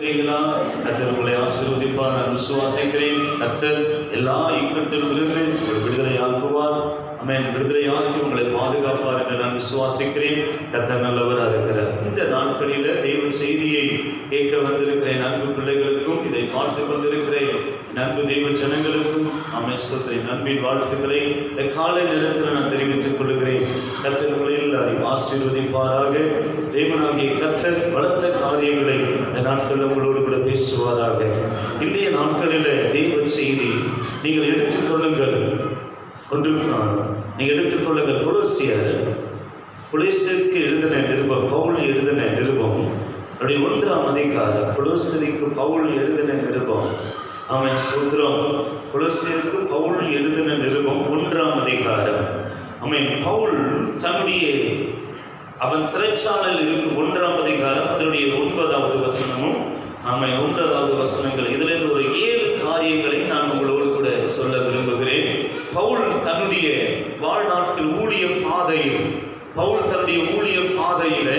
கர்த்தர் உங்களை ஆசீர்வதிப்பார். நான் விசுவாசிக்கிறேன். கர்த்தர் எல்லா இக்கட்டிலும் இருந்து உங்களை விடுதலை ஆக்குவார். ஆமென். விடுதலை ஆக்கி உங்களை பாதுகாப்பார் என்று நான் விசுவாசிக்கிறேன். கர்த்தர் நல்லவராக இருக்கிறார். இந்த நாட்களில் தெய்வ செய்தியை கேட்க வந்திருக்கிறேன் அன்பு பிள்ளைகளுக்கும், இதை பார்த்து கொண்டிருக்கிறேன் நண்பு தெய்வ ஜனங்களுக்கும் அமைச்சரின் நண்பின் வாழ்த்துக்களை இந்த காலை நேரத்தில் நான் தெரிவித்துக் கொள்கிறேன். கர்த்தர் உங்களை எல்லாரையும் ஆசீர்வதிப்பாராக. தேவனாகிய கர்த்தர் பலத்த காரியங்களை இந்த நாட்களில் உங்களோடு கூட பேசுவாராக. இன்றைய நாட்களில் தெய்வ செய்தி நீங்கள் எடுத்துக்கொள்ளுங்கள். நீங்கள் எடுத்துக்கொள்ளுங்கள். கொலோசியருக்கு எழுதின நிருபம், பவுல் எழுதின நிருபம் அப்படி 1ஆம் அதிகாரம். கொலோசியருக்கு பவுல் எழுதின நிருபம். ஆமென். சோத்திரம். கொலோசியருக்கு பவுல் எழுதின நிருபம் 1ஆம் அதிகாரம். ஆமென். பவுல் தன்னுடைய அவன் சிறைச்சாலையில் இருக்கும் 1ஆம் அதிகாரம் அதனுடைய 9வது வசனமும் ஆமென் 9வது வசனங்கள், இதிலிருந்து ஒரு 7 காரியங்களை நான் உங்களோடு கூட சொல்ல விரும்புகிறேன். பவுல் தன்னுடைய வாழ்நாட்கள் ஊழிய பாதையில்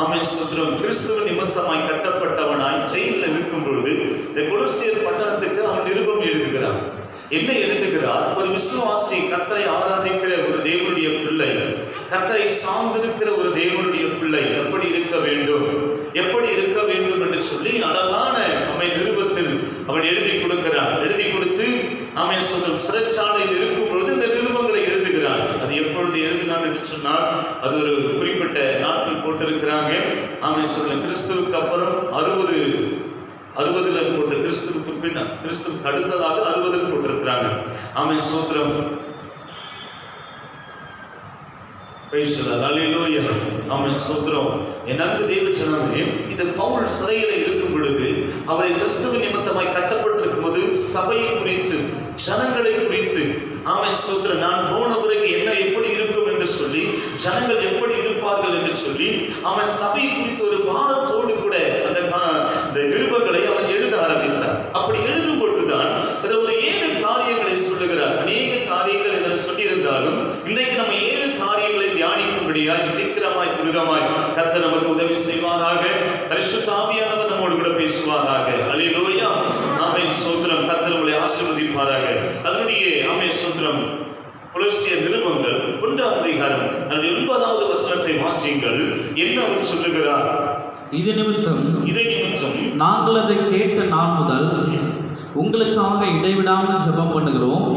ஆமென் சோத்திரம் கிறிஸ்துவ நிமித்தமாய் கட்டப்பட்டவனாய் ஜெயிலில் இருக்கும் பொழுது இந்த கொலோசியர் பட்டணத்துக்கு அவன் நிருபம் எழுதுகிறான். என்ன எழுதுகிறார்? ஒரு விசுவாசி, கர்த்தரை ஆராதிக்கிற ஒரு தேவனுடைய பிள்ளை, கர்த்தரை சார்ந்திருக்கிற ஒரு தேவனுடைய பிள்ளை எப்படி இருக்க வேண்டும் என்று சொல்லி அழகான அவன் நிருபத்தில் அவன் எழுதி கொடுக்கிறான். எழுதி கொடுத்து அவன் சொல்லும் சிறைச்சாலையில் இருக்கும் பொழுது இந்த நிருபங்களை எழுதுகிறான். அது எப்பொழுது எழுதினான் என்று சொன்னால் அது ஒரு குறிப்பிட்ட நாட்கள் போட்டிருக்கிறாங்க. அவன் சொல்ல கிறிஸ்துவுக்கு அப்புறம் 60 போட்டு, கிறிஸ்துவுக்கு பின்ன கிறிஸ்துவுக்கு அடுத்ததாக 60 போட்டிருக்கிறாங்க. ஆமென் சோத்திரம். ஆமென் சோத்திரம். என் அன்பு தேவ ஜனமே, இது பவுல் சிறையில் இருக்கும் பொழுது அவரை கிறிஸ்துவ நிமித்தமாய் கட்டப்பட்டிருக்கும் போது சபையை குறித்து, ஜனங்களை குறித்து ஆமென் சோத்திரம் நான் போன பிறகு என்ன எப்படி இருக்கும் என்று சொல்லி, ஜனங்கள் எப்படி இருப்பார்கள் என்று சொல்லி அவன் சபையை குறித்து ஒரு பாடத்தோடு கூட அந்த நிருபங்களை அவன் எழுத ஆரம்பித்தான். அப்படி எழுதும் பொழுதுதான் அதில் ஒரு 7 காரியங்களை சொல்லுகிறார். அநேக காரியங்கள் இதில் சொல்லியிருந்தாலும் இன்றைக்கு நம்ம 7 காரியங்களை தியானிக்கும்படியாய் சீக்கிரமாய் துரிதமாய் கர்த்தர் நமக்கு உதவி செய்வாராக. பரிசுத்த ஆவியானவர் நம்மோடு கூட பேசுவாராக. அல்லேலூயா. ஆமென் சோத்திரம். கர்த்தர் உங்களை ஆசீர்வதிப்பாராக. அதனுடைய ஆமென் சோத்திரம் கொலோசியர் நிருபங்கள் 1ஆம் அதிகாரம் 9வது வசனத்தை வாசியுங்கள். என்ன அவர் சொல்லுகிறார்? இது நிமித்தம் நாங்கள் அதை கேட்ட நாள் முதல் உங்களுக்காக இடைவிடாமல் ஜெபம் பண்ணுகிறோம்.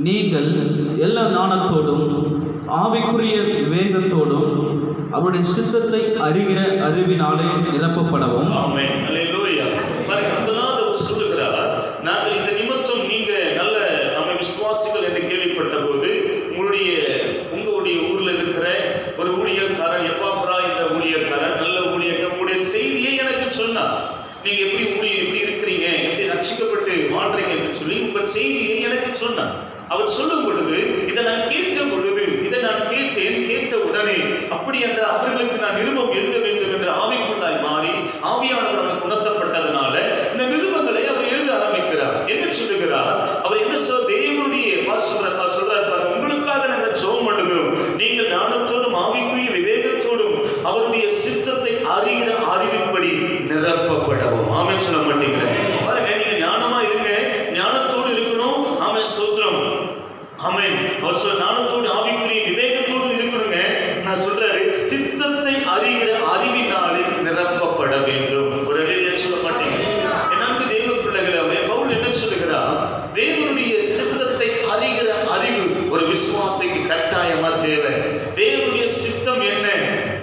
நீங்கள் எல்லா ஞானத்தோடும் ஆவிக்குரிய விவேகத்தோடும் அவருடைய சித்தத்தை அறிகிற அறிவினாலே நிரப்பப்படவும். ஆமென். அல்லேலூயா. சொல்லுகிறார், நாங்கள் இந்த நிமித்தம் நீங்க நல்ல நம்ம விசுவாசிகள் என்று கேள்விப்பட்ட போது உங்களுடைய ஊர்ல இருக்கிற ஒரு ஊழியக்காரன், எப்பாப்ரா என்ற ஊழியக்காரன், நல்ல ஊழியக்காரன் உங்களுடைய செய்தியை எனக்கு சொன்னார். நீங்க எப்படி இருக்கிறீங்க, எப்படி ரட்சிக்கப்பட்டு வாழ்றீங்க என்று சொல்லி உங்கள் செய்தியை எனக்கு சொன்னார். அவர் சொல்லும் பொழுது இதை நான் கேட்ட உடனே அப்படி என்ற அவர்களுக்கு நான் நிருபம் எழுத வேண்டும் என்ற ஆவிக்குள்ளாய் மாறி ஆவியானவர் அவனுக்கு உணர்த்தப்பட்டதனால இந்த நிருபங்களை அவர் எழுத ஆரம்பிக்கிறார். என்ன சொல்லுகிறார்? அவர் என்ன தேவனுடைய சொல்றார், உங்களுக்காக நாங்கள் ஜெபம் பண்ணுகிறோம். நீங்கள் ஞானத்தோடும் ஆவிக்குரிய விவேகத்தோடும் அவருடைய சித்தத்தை அறிகிற அறிவின்படி நிரப்பப்படவும். ஆமென் சொல்ல மாட்டீங்களே? பாருங்க, நீங்க ஞானமா இருங்க, ஞானத்தோடு இருக்கணும். ஆமென் சோத்திரம். ஆமென். அவர் சொல்ல ஞானத்தோடு ஆவிக்குரிய விவேகத்தோடு இருக்கணுங்க. நான் சொல்றாரு, சித்தத்தை அறிகிற அறிவினாலே நிரப்பப்பட வேண்டும். ஒரு சொல்ல மாட்டீங்க? என் தெய்வ பிள்ளைகள், அவரே பவுல் என்ன சொல்லுகிறார்? தேவனுடைய சித்தத்தை அறிகிற அறிவு ஒரு விசுவாசிக்கு கட்டாயமா தேவை. தேவனுடைய சித்தம் என்ன,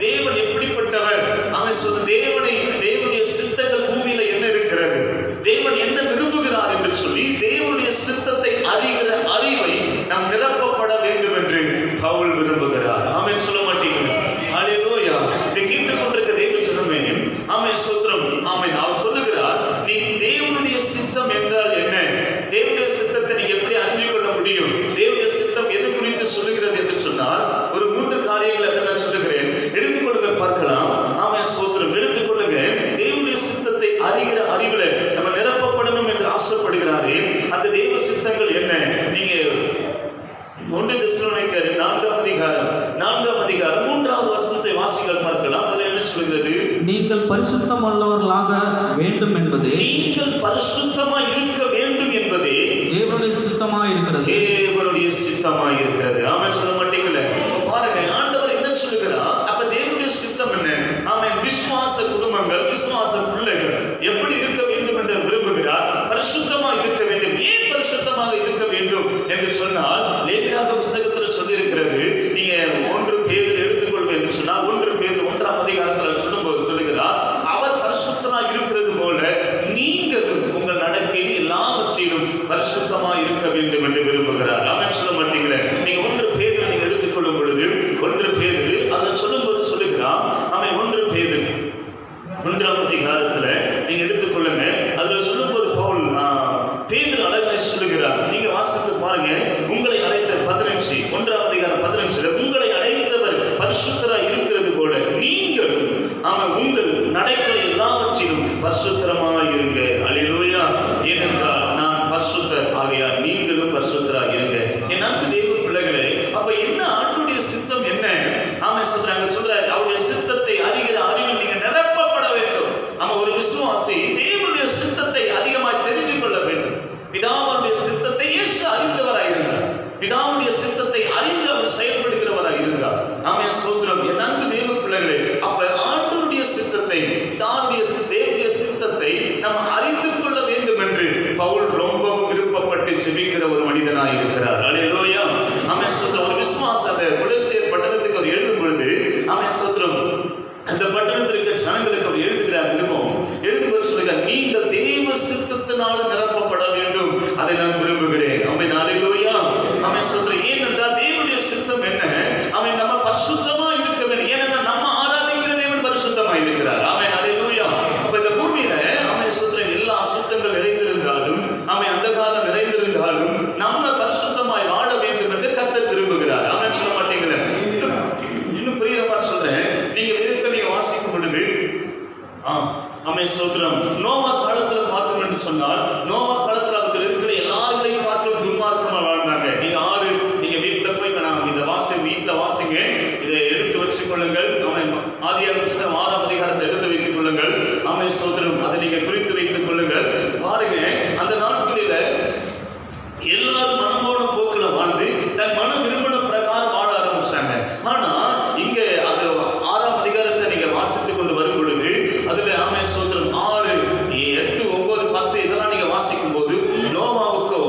தேவன் எப்படிப்பட்டவர், அவன் சொல்ல தேவனுடைய சித்தங்கள் பூமியில என்ன இருக்கிறது, தேவன் என்ன விரும்புகிறார் என்று சொல்லி தேவனுடைய சித்தத்தை அறிகிற அறிவை நாம் நிரப்பப்பட வேண்டும் என்று பவுல் விரும்புகிறார். ஆமென் சொல்ல மாட்டீங்களா? அல்லேலூயா. இதை கேட்டுக்கொண்டிருக்க தேவ ஜனமே, ஆமென் சோத்திரம். ஆமென். அவர் சொல்லுகிறார், நீ தேவனுடைய சித்தம் என்றால் என்ன, தேவனுடைய சித்தத்தை நீங்க எப்படி அறிந்து கொள்ள முடியும், தேவனுடைய சித்தம் எது குறித்து சொல்லுகிறது என்று சொன்னால் ஒரு 3 காரியங்களை நான் சொல்லுகிறேன். எடுத்துக்கொள்ளுங்க, பார்க்கலாம். ஆமென் சோத்திரம். எடுத்துக்கொள்ளுங்க. தேவனுடைய சித்தத்தை அறிகிற அறிவுல நம்ம நிரப்பப்படணும் என்று ஆசைப்படுகிறாரே, அந்த தேவ சித்தங்கள் என்ன? நீங்க 1 தெசலோனிக்கர் 4ஆம் அதிகாரம் 3வது வசனத்தை வாசிங்கள், பார்க்கலாம். அதில் என்ன சொல்கிறது? நீங்கள் பரிசுத்தம் உள்ளவர்களாக வேண்டும் என்பதே நீங்கள் பரிசுத்தமாய் இருக்க வேண்டும் என்பதே தேவனுடைய சித்தமாய் இருக்கிறது. தேவனுடைய சித்தமாய் இருக்கிறது. ஆமென் சொல்ல மாட்டீங்களே? பாருங்க, ஆண்டவர் என்ன சொல்லுகிறார்? அப்ப தேவனுடைய சித்தம் என்ன? ஆமென். விசுவாச குடும்பங்கள், விசுவாச பிள்ளைகள் எப்படி இருக்க வேண்டும் என்று விரும்புகிறார்? பரிசுத்தமாக இருக்க வேண்டும். ஏன் பரிசுத்தமாக இருக்க வேண்டும் என்று சொன்னால், லேவியராகம புத்தகத்தில் சொல்லியிருக்கிறது. நீங்க 1 பேதுரு எடுத்துக்கொள்வது என்று சொன்னால் 1 பேதுரு 1ஆம் அதிகாரத்தில் சொல்லும்போது சொல்லுகிறார், அவர் பரிசுத்தமாக இருக்கிறது போல நீங்களும் உங்கள் நடக்கையில் எல்லாவற்றிலும் பரிசுத்தமாக இருக்க வேண்டும் என்று விரும்புகிறார். ஆமென் சொல்ல மாட்டீங்களே? நீங்க 1 பேதுரு நீங்க எடுத்துக்கொள்ளும் பொழுது 1 பேதுரு அதில் சொல்லும்போது சொல்லுகிறார், ஆமென். 1 பேதுரு 1ஆம் அதிகாரத்துல நீங்க எடுத்துக்கொள்ளுங்க. அதுல சொல்லும்போது பவுல் பேதுரு அழகாய் சொல்லுகிறார். நீங்க வாசித்து பாருங்க. உங்களை அழைத்த 15 1ஆம் அதிகாரம் 15 உங்களை அழைத்தவர் பரிசுத்தராய் இருக்கிறது போல நீங்களும் உங்கள் நடைகளை எல்லாவற்றிலும் பரிசுத்தமாய் இருங்க. அல்லேலூயா. ஏனென்றால் நான் பரிசுத்தர், ஆகையால் நீங்களும் பரிசுத்தராய் இருங்க. என் அன்பு தேவ பிள்ளைகளே, அப்ப என்ன ஆண்டுடைய சித்தம் என்ன? சொல்றாரு, அவருடைய சித்தத்தை அறிகிற அறிவில் நீங்க நிரப்பப்பட வேண்டும். ஒரு விசுவாசி தேவனுடைய சித்தத்தை அதிகமாய் தெரிந்து கொள்ள வேண்டும். பிதாவுடைய சித்தத்தை இயேசு அறிந்தவராய் இருந்தார். பிதாவுடைய சித்தத்தை அறிந்து அவர் செயல்படுகிறவராய் இருந்தார். ஆமென் ஸ்தோத்திரம். என் அன்பு தேவ பிள்ளைகளே, அப்ப ஆண்டவருடைய சித்தத்தை, பிதாவுடைய தேவனுடைய சித்தத்தை நாம் அறிந்து கொள்ள வேண்டும் என்று பவுல் ரொம்பவும் விருப்பப்பட்டு ஜெபிக்கிற ஒரு மனிதனாய் இருக்கிறார். அல்லேலூயா. ஆமென் ஸ்தோத்திரம். ஒரு விசுவாசி அந்த கொலோசியர் பட்டணத்துக்கு அவர் எழுதும் பொழுது, ஆமென் ஸ்தோத்திரம், அந்த பட்டணத்தில் இருக்கிற ஜனங்களுக்கு அவர் எழுதுகிறார். எழுதும்போது சொல்லுங்க, நீங்கள் தேவ சித்தத்தினால நிரப்பப்பட வேண்டும், அதை நான் விரும்புகிறேன். ஆமென். அல்லேலூயா. ஆமென் ஸ்தோத்திரம். ஏனென்றால் தேவனுடைய சித்தம் என்ன? ஆமென். நம்ம பரிசுத்தமா இருக்க வேண்டும். ஏனென்றால் நம்ம ஆராதிக்கிற தேவன் பரிசுத்தமா இருக்கிறார். ஆமென். அல்லேலூயா. அப்ப இந்த பூமியில ஆமென் ஸ்தோத்திரம் எல்லா அசுத்தங்கள் நிறைந்திருந்தாலும், ஆமென், அந்தகாரம் நிறைந்திருந்தாலும் நம்ம பரிசுத்தமாய் வாழ வேண்டும் என்று கர்த்தர் விரும்புகிறார். ஆமென் சொல்ல மாட்டீங்களே? இன்னும் புரியுற மாதிரி சொல்றேன். நீங்க வேதத்தை நீங்க வாசிக்கும் பொழுது ஆமென் ஸ்தோத்திரம், நோவா காலத்துல பார்க்கணும் என்று சொன்னால், நோவா காலத்துல அவர்கள் இருக்கிற எல்லாரையும் பார்க்க துன்மார்க்கமா வாழ்ந்தாங்க. நீங்க வீட்டுல போய் இந்த வீட்டுல வாசிங்க, இதை எடுத்து வச்சுக் கொள்ளுங்கள். ஆதியாகம புத்தகம் 6ஆம் அதிகாரத்தை எடுத்து வைத்துக் கொள்ளுங்கள். ஆமென் ஸ்தோத்திரம். அதை நீங்க குறித்து வைத்துக் கொள்ளுங்கள். பாருங்க, அந்த நாட்களில எல்லாரும் மனமோன போக்குல வாழ்ந்து தன் மன விரும்பின பிரகாரம் வாழ ஆரம்பிச்சாங்க. ஆனா இங்க அந்த 6ஆம் அதிகாரத்தை நீங்க வாசித்துக் கொண்டு வரும் பொழுது அதுல ஆமென் ஸ்தோத்திரம் 6, 8, 9, 10 இதெல்லாம் நீங்க வாசிக்கும் போது நோவாவுக்கோ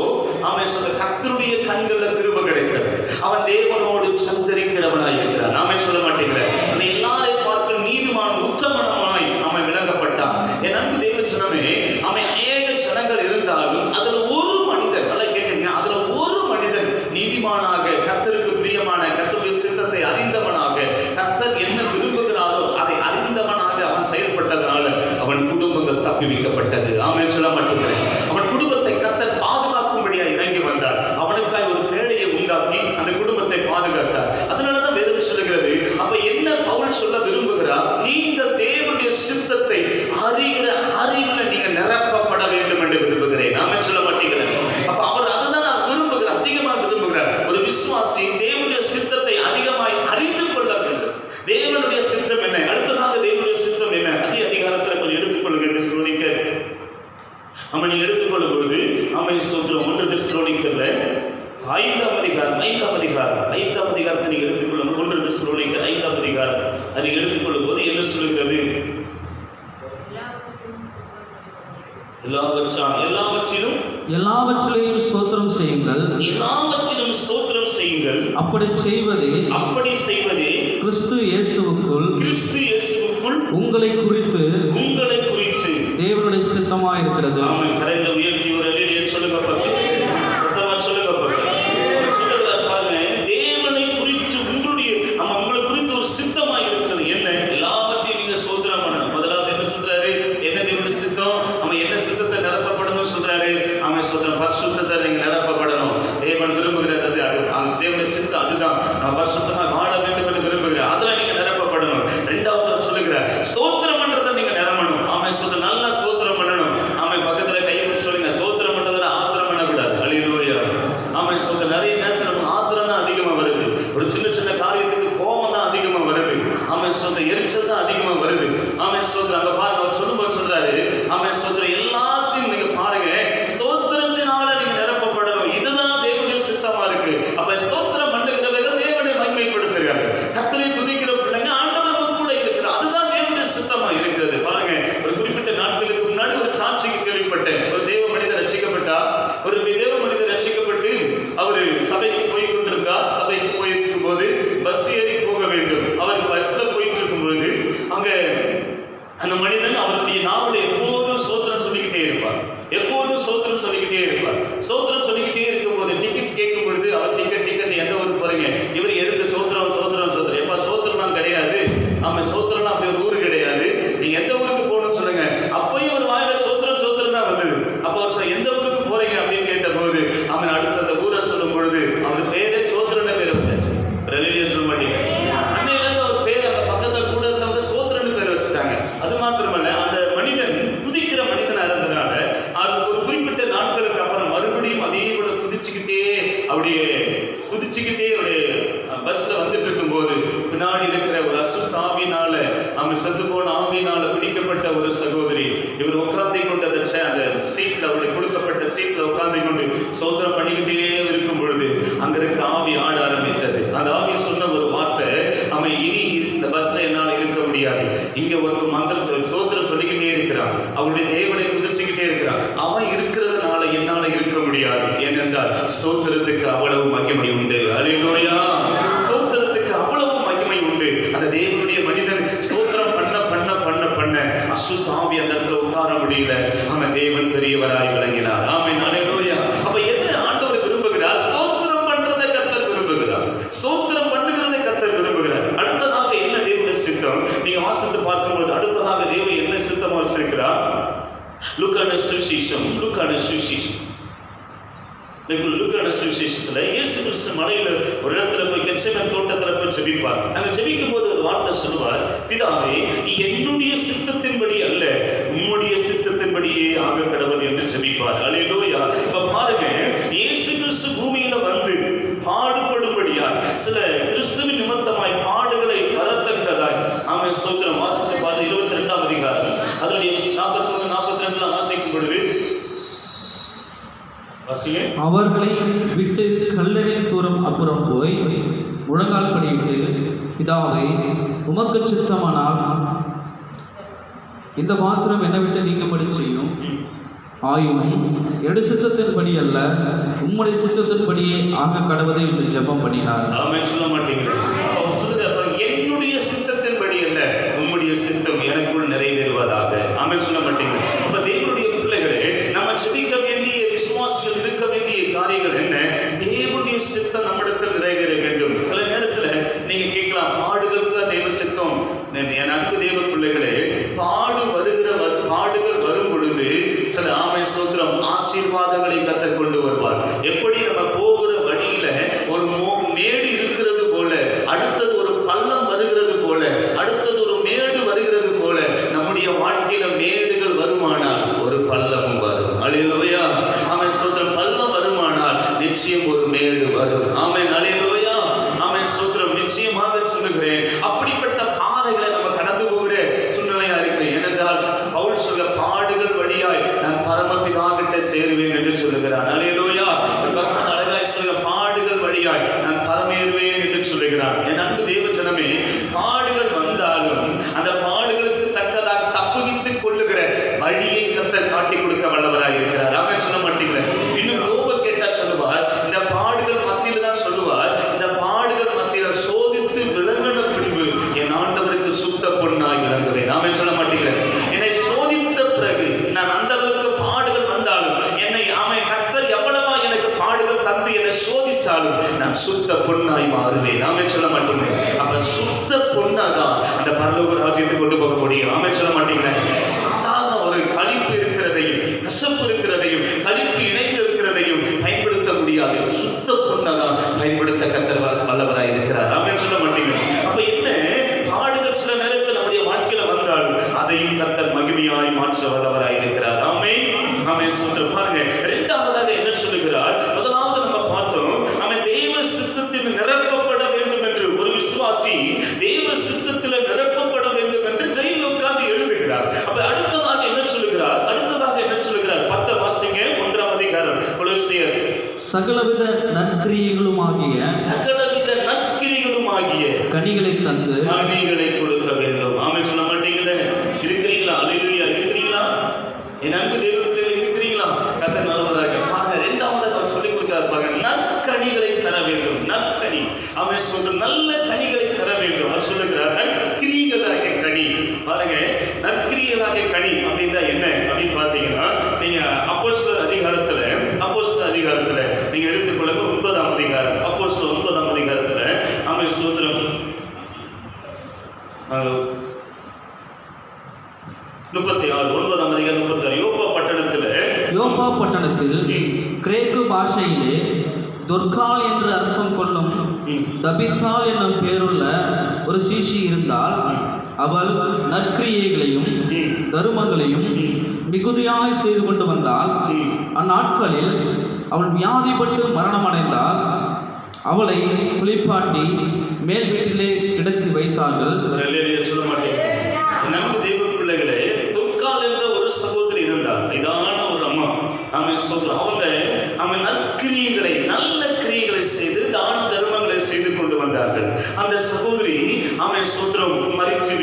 ஆமென் ஸ்தோத்திரம் கர்த்தருடைய கண்கள்ல கிருபை கிடைத்தது. அவன் தேவனோடு சஞ்சரிக்கிறவனாய் இருக்கிறான். ஆமென் சொல்ல மாட்டேங்கிறேன். அந்த எல்லாரையும் பார்க்க நீதிமான் உத்தமனமாய் அவன் விளங்கப்பட்டான். என் அன்பு தேவ ஜனமே, அவன் அநேக ஜனங்கள் இருந்தாலும் அதுல ஒரு மனிதன், நல்லா கேட்டுங்க, அதுல ஒரு மனிதன் நீதிமானாக, கர்த்தருக்கு பிரியமான, கர்த்தருடைய சித்தத்தை அறிந்தவனாக, கர்த்தர் என்ன விரும்புகிறாரோ அதை அறிந்தவனாக அவன் செயல்பட்டதனால அவன் குடும்பங்கள் தப்பி வைக்கப்பட்டது. ஆமென் சொல்ல மாட்டேங்கிறேன். அவன் குடும்பத்தை கர்த்தர் பாதுகாக்கும்படியா இறங்கி வந்தார். அவனுக்காய் ஒரு பேழையை உண்டாக்கி அந்த குடும்பத்தை பாதுகாத்தார். அதனாலதான் வேதம் சொல்லுகிறது. அப்ப என்ன பவுல் சொல்ல விரும்புகிறார்? நீங்கள் தேவனுடைய சித்தத்தை அறிகிற அறிவில் நீங்க நிரப்பப்பட வேண்டும் என்று விரும்புகிறேன். ஆமென் சொல்ல மாட்டேங்கிறேன். அப்ப அவர் அதுதான் விரும்புகிறார், அதிகமாக விரும்புகிறார். ஒரு விசுவாசி தேவனுடைய சித்தத்தை அதிகமாய் அறிந்து கொள்ள வேண்டும். தேவனுடைய சித்தம் என்ன? அடுத்ததாக தேவனுடைய சித்தம் என்ன? அதிகாரத்தில் கொஞ்சம் எடுத்துக்கொள்ளுங்க. தெசலோனிக்கர் நீங்க எடுத்துக்கொள்ளும் பொழுது ஆமென் ஸ்தோத்திரம் 1 தெசலோனிக்கர்ல 5ஆம் அதிகாரத்தை நீங்க எடுத்துக்கொள்ளும். 1 தெசலோனிக்கர் 5ஆம் அதிகாரம் அதை எடுத்துக்கொள்ளும் போது என்ன சொல்லுகிறது? எல்லாவற்றிலும் ஸ்தோத்திரம் செய்யுங்கள். எல்லாவற்றிலும் ஸ்தோத்திரம் செய்யுங்கள். அப்படி செய்வதே கிறிஸ்து இயேசுவுக்குள் உங்களை குறித்து தேவனுடைய சித்தமாய் இருக்கிறது. ஆமென். கரைந்த உயர்த்தி ஒரு அல்லேலூயா சொல்லுங்க பாருங்க. சத்தமா சொல்லுங்க பாருங்க. சொல்லுகிறார் பாருங்க, தேவனை குறித்து உங்களை குறித்து ஒரு சித்தமாய் இருக்கிறது. என்ன? எல்லாவற்றையும் நீங்க ஸ்தோத்திரம் பண்ணணும். முதலாவது என்ன சொல்றாரு? என்ன தேவனுடைய சித்தம்? என்ன சித்தத்தை நிரப்பப்படணும் சொல்றாரு? ஸ்தோத்திரம், பரிசுத்தத்தை நீங்க நிரப்பப்படணும். தேவன் விரும்புகிறது அது தேவனுடைய சித்தம். அதுதான் நான் பரிசுத்தமா வாழ வேண்டும் என்று விரும்புகிறேன். அதெல்லாம் நீங்க நிரப்பப்படணும். 2வது சொல்லுகிறார், ஸ்தோத்திரம் பண்றதை நீங்க நிரம்பணும். ஸ்தோத்திரம், நல்லா ஸ்தோத்திரம் பண்ணணும். பக்கத்துல கையை பிடிச்சு சொல்லுங்க, ஸ்தோத்திரம் பண்றதுல ஆத்திரம் பண்ணக்கூடாது. அல்லேலூயா. ஸ்தோத்திரம். நிறைய நேரத்தில் நமக்கு ஆத்திரம் தான் அதிகமா வருது. ஒரு சின்ன காரியத்துக்கு கோபம் தான் அதிகமா வருது. ஸ்தோத்திரம், எரிச்சல் தான் அதிகமா வருது. ஸ்தோத்திரம். அங்க பாருங்க, அவர் சொல்லும்போது சொல்றாரு, ஆமென் ஸ்தோத்திரம். எல்லாத்தையும் நீங்க பாருங்க, ஸ்தோத்திரத்தினால நீங்க நிரப்பப்படணும். இதுதான் தேவனுடைய சித்தமா இருக்கு. அப்ப ஸ்தோத்திரம் பண்ணுகிறவர்கள் தேவனை மகிமைப்படுத்துகிறார்கள். கர்த்தரை துதிக்கிற பிள்ளைங்க ஆண்டவர் நம்ம கூட இருக்கிறார். அதுதான் தேவனுடைய சித்தமா இருக்கிறது. பாருங்க, ஒரு குறிப்பிட்ட நாட்களுக்கு முன்னாடி ஒரு சாட்சிக்கு கேள்விப்பட்டேன். ஒரு தேவ மனிதர் ரட்சிக்கப்பட்டா, ஒரு தேவ மனிதர் ரட்சிக்கப்பட்டு அவரு சபைக்கு போய் கொண்டிருந்தார். சபைக்கு போயிருக்கும் போது பஸ் ஏறி போக வேண்டும். அவர் பஸ்ல போயிட்டு இருக்கும் பொழுது அங்க அந்த மனிதன் அவருடைய நாவலை எப்போதும் ஸ்தோத்திரம் சொல்லிக்கிட்டே இருப்பார். எப்போதும் ஸ்தோத்திரம் சொல்லிக்கிட்டே இருப்பார். ஸ்தோத்திரம் சொல்லிக்கிட்டே இருக்கும் போது டிக்கெட் கேட்கும் பொழுது அவர் டிக்கெட் எந்த ஊருக்கு போறீங்க, இவர் எடுத்து ஸ்தோத்திரம் ஸ்தோத்திரம் ஸ்தோத்திரம். எப்ப ஸ்தோத்திரம்லாம் கிடையாது, ஆமா ஸ்தோத்திரம்லாம் அப்படி ஒரு ஊரு கிடையாது, நீங்க எந்த ஊருக்கு போகணும்னு சொல்லுங்க. அப்பயும் ஒரு வாயில ஸ்தோத்திரம் ஸ்தோத்திரம் தான் வந்தது. அப்ப அவர் எந்த ஊருக்கு போறீங்க அப்படின்னு கேட்ட போது அவன் அடுத்த அந்த ஊரை சொல்லும் பொழுது அவர் பேரே சோத்திரன்னு பேர் வச்சாச்சு. ரெலிஜியன் சொல்ல மாட்டீங்க, அன்னையில இருந்து அவர் பேர் அந்த பக்கத்தில் கூட இருந்தவங்க சோத்திரன்னு பேர் வச்சுட்டாங்க. அது மாத்திரமல்ல, அந்த மனிதன் குதிக்கிற மனிதனா இருந்ததுனால அது ஒரு குறிப்பிட்ட நாட்களுக்கு அப்புறம் மறுபடியும் அதே கூட குதிச்சுக்கிட்டே அப்படியே குதிச்சுக்கிட்டே ஒரு பஸ்ல வந்துட்டு இருக்கும் போது பின்னாடி இருக்கிற ஒரு அசுத்த ஆவியினால, அவன் செத்து போன ஆவியினால பிடிக்கப்பட்ட ஒரு சகோதரி இவர் உட்கார்ந்து கொண்டு அந்த சீட்ல, அவருடைய கொடுக்கப்பட்ட சீட்ல உட்கார்ந்து கொண்டு சோதனம் பண்ணிக்கிட்டே இருக்கும் பொழுது அங்க இருக்கிற ஆவி ஆட ஆரம்பித்தது. அந்த ஆவி சொன்ன ஒரு வார்த்தை, அவன் இனி இந்த பஸ்ல என்னால இருக்க முடியாது, இங்க ஒரு மந்திரம் சோத்திரம் சொல்லிக்கிட்டே இருக்கிறான், அவருடைய தேவனை துதிச்சுக்கிட்டே இருக்கிறான், அவன் இருக்கிறதுனால என்னால இருக்க முடியாது. ஏனென்றால் ஸ்தோத்திரத்துக்கு அவ்வளவு மகிமை உண்டு. அல்லேலூயா. ஸ்தோத்திரத்துக்கு அவ்வளவு மகிமை உண்டு. அந்த தேவனுடைய மனிதன் ஸ்தோத்திரம் பண்ண பண்ண பண்ண பண்ண அசுத்த ஆவி அந்த இடத்துல உட்கார முடியல. அவன் தேவன் பெரியவராய் விளங்கினார். ஆமென். அல்லேலூயா. அப்ப எது ஆண்டவர் விரும்புகிறார்? ஸ்தோத்திரம் பண்றதை கர்த்தர் விரும்புகிறார். ஸ்தோத்திரம் பண்ணுகிறதை கர்த்தர் விரும்புகிறார். அடுத்ததாக என்ன தேவனுடைய சித்தம் நீங்க வாசித்து பார்க்கும்போது, அடுத்ததாக தேவன் என்ன சித்தமா வச்சிருக்கிறார்? லூக்கான சுவிசேஷம் சுவிசேஷத்துல இயேசு கிறிஸ்து மலையில ஒரு இடத்துல போய் கெத்செமனே தோட்டத்துல போய் ஜெபிப்பார். அங்க ஜெபிக்கும் போது ஒரு வார்த்தை சொல்லுவார், பிதாவே என்னுடைய சித்தத்தின்படி அல்ல உம்முடைய சித்தத்தின்படியே ஆக கடவுள் என்று ஜெபிப்பார். அல்லேலூயா. இப்ப பாருங்க, இயேசு கிறிஸ்து பூமியில வந்து பாடுபடும்படியா சில கிறிஸ்துவின் நிமித்தமாய் பாடுகளை வரத்தக்கதாய் ஆமென் ஸ்தோத்திரம். வாசித்து பாருங்க 22ஆம் அதிகாரம் அதனுடைய 41 42 வாசிக்கும் பொழுது அவர்களை விட்டு கல்லறை தூரம் அப்புறம் போய் முழங்கால் படியிட்டு, பிதாவே உமக்கு சித்தமானால் இந்த மாத்திரம் என்னை விட்டு நீங்கும்படி செய்யும், ஆயினும் எடு சித்தத்தின்படி அல்ல உம்முடைய சித்தத்தின்படியே ஆக கடவுளை என்று ஜெபம் பண்ணினார். ஆமென். சொல்ல மாட்டீங்களே, அவர் சொல்லுது என்னுடைய சித்தத்தின்படி அல்ல உம்முடைய சித்தம் எனக்குள் நிறைவேறுவதாக. ஆமென். சொல்ல மாட்டீங்க. அப்ப தேவனுடைய பிள்ளைகளே, நம்ம ஜெபிக்க வேண்டிய விசுவாசிகள் இருக்க வேண்டிய காரியங்கள் என்ன? தேவனுடைய சித்தம் நம்மிடத்தில் நிறைவேற வேண்டும். சில நேரத்துல நீங்க கேட்கலாம், பாடுகளுக்கு தேவ சித்தம். என் அன்பு தேவ பிள்ளைகளே, பாடுகள் வரும் பொழுது சில ஆமென் ஸ்தோத்திரம் ஆசீர்வாதங்களை கர்த்தர் கொண்டு வருவார். எப்படி நம்ம போகிற வழியில ஒரு மேடு இருக்கிறது போல, அடுத்தது ஒரு பள்ளம் வருகிறது போல, அடுத்தது ஒரு மேடு வருகிறது போல, நம்முடைய வாழ்க்கையில மேடுகள் வருமானால் ஒரு பள்ளமும் வரும். அல்லேலூயா. ஆமென் ஸ்தோத்திரம். பள்ளம் வருமானால் நிச்சயம் ஒரு மேடு வரும். ஆமென். அல்லேலூயா. ஆமென் ஸ்தோத்திரம். நிச்சயமாக சொல்லுகிறேன், அப்படிப்பட்ட பாதைகளை நம்ம கடந்து போகிற சூழ்நிலையா இருக்கிறேன். ஏனென்றால் பவுல் சொல்ல, பாடுகள் வழியாய் நான் பரமபிதா கிட்ட சேருவேன் என்று சொல்லுகிறான். அல்லேலூயா. பக்தன் அழகாய் சொல்ல, பாடுகள் வழியாய் நான் பரமேறுவேன் என்று சொல்லுகிறான். என் அன்பு தேவ ஜனமே, பாடுகள் வந்தாலும் அந்த பாடுகளுக்கு தக்கதாக தப்புவித்துக் கொள்ளுகிற வழியை கர்த்தர் காட்டி கொடுக்க வல்லவராய் இருக்கிறார். ஆமென். சொல்ல மாட்டீங்களே. இன்னும் யோபு கேட்டா சொல்லுவார், இந்த பாடுகள் மத்தியில தான் சொல்லுவார், இந்த பாடுகள் மத்தியில சோதித்து விளங்கின பின்பு என் ஆண்டவருக்கு சுத்த பொன்னாய் விளங்குவேன். ஆமென். சொல்ல மாட்டீங்களே. என்னை சோதித்த பிறகு நான் அந்த அளவுக்கு பாடுகள் வந்தாலும் என்னை ஆமென் கர்த்தர் எவ்வளவா எனக்கு பாடுகள் தந்து என்னை சோதிச்சாலும் நான் சுத்த பொன்னாய் மாறுவேன். ஆமென். சொல்ல மாட்டீங்களே. அப்ப சுத்த பொன்னாதான் அந்த பரலோக ராஜ்யத்தை கொண்டு போக முடியும். ஆமென். சொல்ல மாட்டீங்களே. சாதாரண ஒரு களிப்பு இருக்கிறதையும் கசப்பு இருக்கிறதையும் களிப்பு இணைந்து இருக்கிறதையும் பயன்படுத்த முடியாது. சுத்த பொன்னாதான் பயன்படுத்த கர்த்தர் வல்லவராய் இருக்கிறார். ஆமென். சொல்ல மாட்டீங்களே. அப்ப என்ன பாடுகள் சில நேரத்தில் நம்முடைய வாழ்க்கையில வந்தாலும் அதையும் கர்த்தர் மகிமையாய் மாற்ற வல்லவராய் இருக்கிறார். ஆமென். ஆமென். ஸ்தோத்திரம். பாருங்க, இரண்டாவதாக என்ன சொல்லுகிறார்? முதலாவது நம்ம பார்த்தோம், அவன் தேவ சித்தத்தில் நிரப்பப்பட வேண்டும் என்று ஒரு விசுவாசி தேவ சித்தத்தில் நிரப்பப்பட வேண்டும் என்று ஜெயிலில் உட்கார்ந்து எழுதுகிறார். அப்ப அடுத்ததாக என்ன சொல்லுகிறார்? சகலவித நற்கிரியைகளுமாகிய சகலவித நற்கிரிகளுமாகிய கனிகளை தந்து கனிகளை கொடுக்க வேண்டும். ஆமென் சொல்ல மாட்டீங்களே? இருக்கிறீங்களா? அல்லேலூயா, இருக்கிறீங்களா? என் அன்பு தேவ பிள்ளைகளே, இருக்கிறீங்களா? கர்த்தர் நல்லவராக பாருங்க. இரண்டாவதாக அவர் சொல்லிக் கொடுக்கிறார் பாருங்க, நற்கனிகளை தர வேண்டும். நற்கனி, அவன் சொல்ற நல்ல கனிகளை தர வேண்டும். அவர் சொல்லுகிறார் நற்கிரியைகளாகிய கனி. பாருங்க, நற்கிரியைகளாகிய கனி அப்படின்னா என்ன அப்படின்னு பார்த்தீங்கன்னா, நீங்க அப்போஸ்தலர் அதிகாரத்துல நீங்க எடுத்துக்கொள்ளுங்க. 9ஆம் அதிகாரம், அப்போஸ்தலர் 9ஆம் அதிகாரத்துல அவன் சூத்திரம் 36, 9ஆம் அதிகாரம் 36. யோப்பா பட்டணத்தில் கிரேக்கு பாஷையிலே துர்கால் என்று அர்த்தம் கொள்ளும் தபித்தாள் என்னும் பேருள்ள ஒரு சீஷி இருந்தால், அவள் நற்கிரியைகளையும் தருமங்களையும் மிகுதியாய் செய்து கொண்டு வந்தால், அந்நாட்களில் அவள் வியாதிப்பட்டு மரணமடைந்தால் அவளை குளிப்பாட்டி மேல் வீட்டிலே கிடத்தி வைத்தார்கள். சொல்ல மாட்டேன். நம்பு தெய்வ பிள்ளைகளே, துர்கால் என்ற ஒரு சகோதரி இருந்தார். இதான ஒரு அம்மா. அவங்க நற்கிரியைகளை, நல்ல கிரியைகளை செய்து தான தர்மங்களை செய்து கொண்டு வந்தார்கள். அந்த சகோதரி மரித்து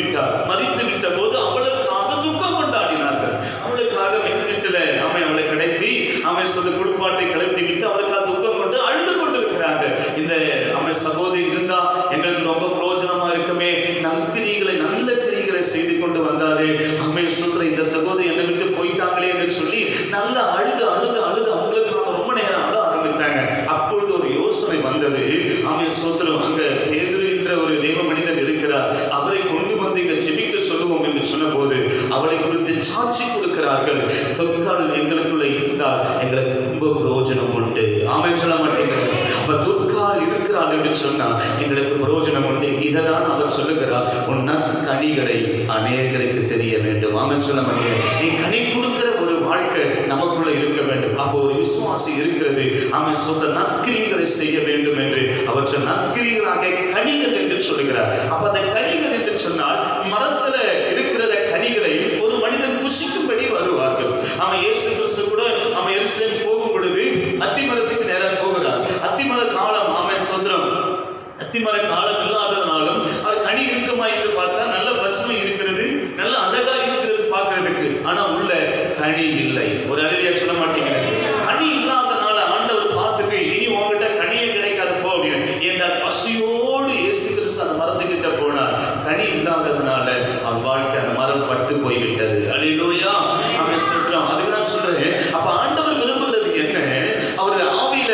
விட்ட போது அவளுக்காக துக்கம் கொண்டாடினார்கள். அவளுக்காக வீட்டில் அவளை கிடைச்சி குடுப்பாட்டை கடத்தி விட்டு அவளுக்காக துக்கம் கொண்டு அழுது கொண்டிருக்கிறாங்க. இந்த சகோதரி இருந்தா எங்களுக்கு ரொம்ப பிரயோஜனமா இருக்குமே, நற்கிரிகளை நல்ல கிரிகளை செய்து கொண்டு வந்தாரு. இந்த சகோதரி என்னை விட்டு போயிட்டாங்களே என்று சொல்லி நல்ல அழுது அவங்களுக்கு ரொம்ப நேரம் அழ ஆரம்பித்தாங்க. அப்பொழுது ஒரு யோசனை வந்தது. அங்க பேதுரு என்ற ஒரு தெய்வ மனிதன் இருக்கிறார், அவரை கொண்டு வந்து இங்க ஜெபிக்க சொல்லுவோம் என்று சொன்ன போது அவளை குறித்து சாட்சி கொடுக்கிறார்கள். துர்கால் எங்களுக்குள்ள இருந்தால் எங்களுக்கு ரொம்ப பிரயோஜனம் உண்டு. ஆமென் சொல்ல மாட்டேங்கிறது. அப்ப துர்கால் இருக்கிறாள் என்று சொன்னா எங்களுக்கு பிரயோஜனம் உண்டு. இதைதான் அவர் சொல்லுகிறார், உன் கனிகளை அநேகருக்கு தெரிய வேண்டும். ஆமென் சொல்ல மாட்டேங்க. நீ கனி கொடுக்கிற ஒரு வாழ்க்கை நமக்குள்ள இருக்க வேண்டும். அப்போ ஒரு விசுவாசி இருக்கிறது. அவன் சொல்ற நற்கிரிகளை செய்ய வேண்டும் என்று அவர் சொன்ன நற்கிரிகளாக கனிகள் என்று சொல்லுகிறார். அப்ப அந்த கனிகள் என்று சொன்னால் மரத்துல இருக்கிறத கனிகளை ஒரு மனிதன் புசிக்கும்படி வருவார்கள். அவன் இயேசு கிறிஸ்து கூட அவன் எருசலேம் போகும் பொழுது அத்திமரத்துக்கு நேரம் போகிறார். அத்திமர காலம், அத்திமர காலம் இல்லாததுனாலும் அது கனி இருக்குமா என்று பார்த்தா நல்ல பசுமை இருக்கிறது, நல்ல அழகா இருக்கிறது பார்க்கறதுக்கு. ஆனா உள்ள கனி இல்லை. ஒரு அழகியா சொல்ல மாட்டேங்கிறது. கனி இல்லாதனால ஆண்டவர் பார்த்துட்டு இனி உங்ககிட்ட கனியே கிடைக்காது போ அப்படின்னு என்றால் பசியோடு இயேசு கிறிஸ்து அந்த மரத்துக்கிட்ட போனார். கனி இல்லாததுனால அவன் வாழ்க்கை அந்த மரம் பட்டு போய்விட்டது. அல்லேலூயா. அவன் சொல்றான். அதுக்கு நான் சொல்றேன், அப்ப ஆண்டவர் விரும்புகிறது என்ன? அவர் ஆவியில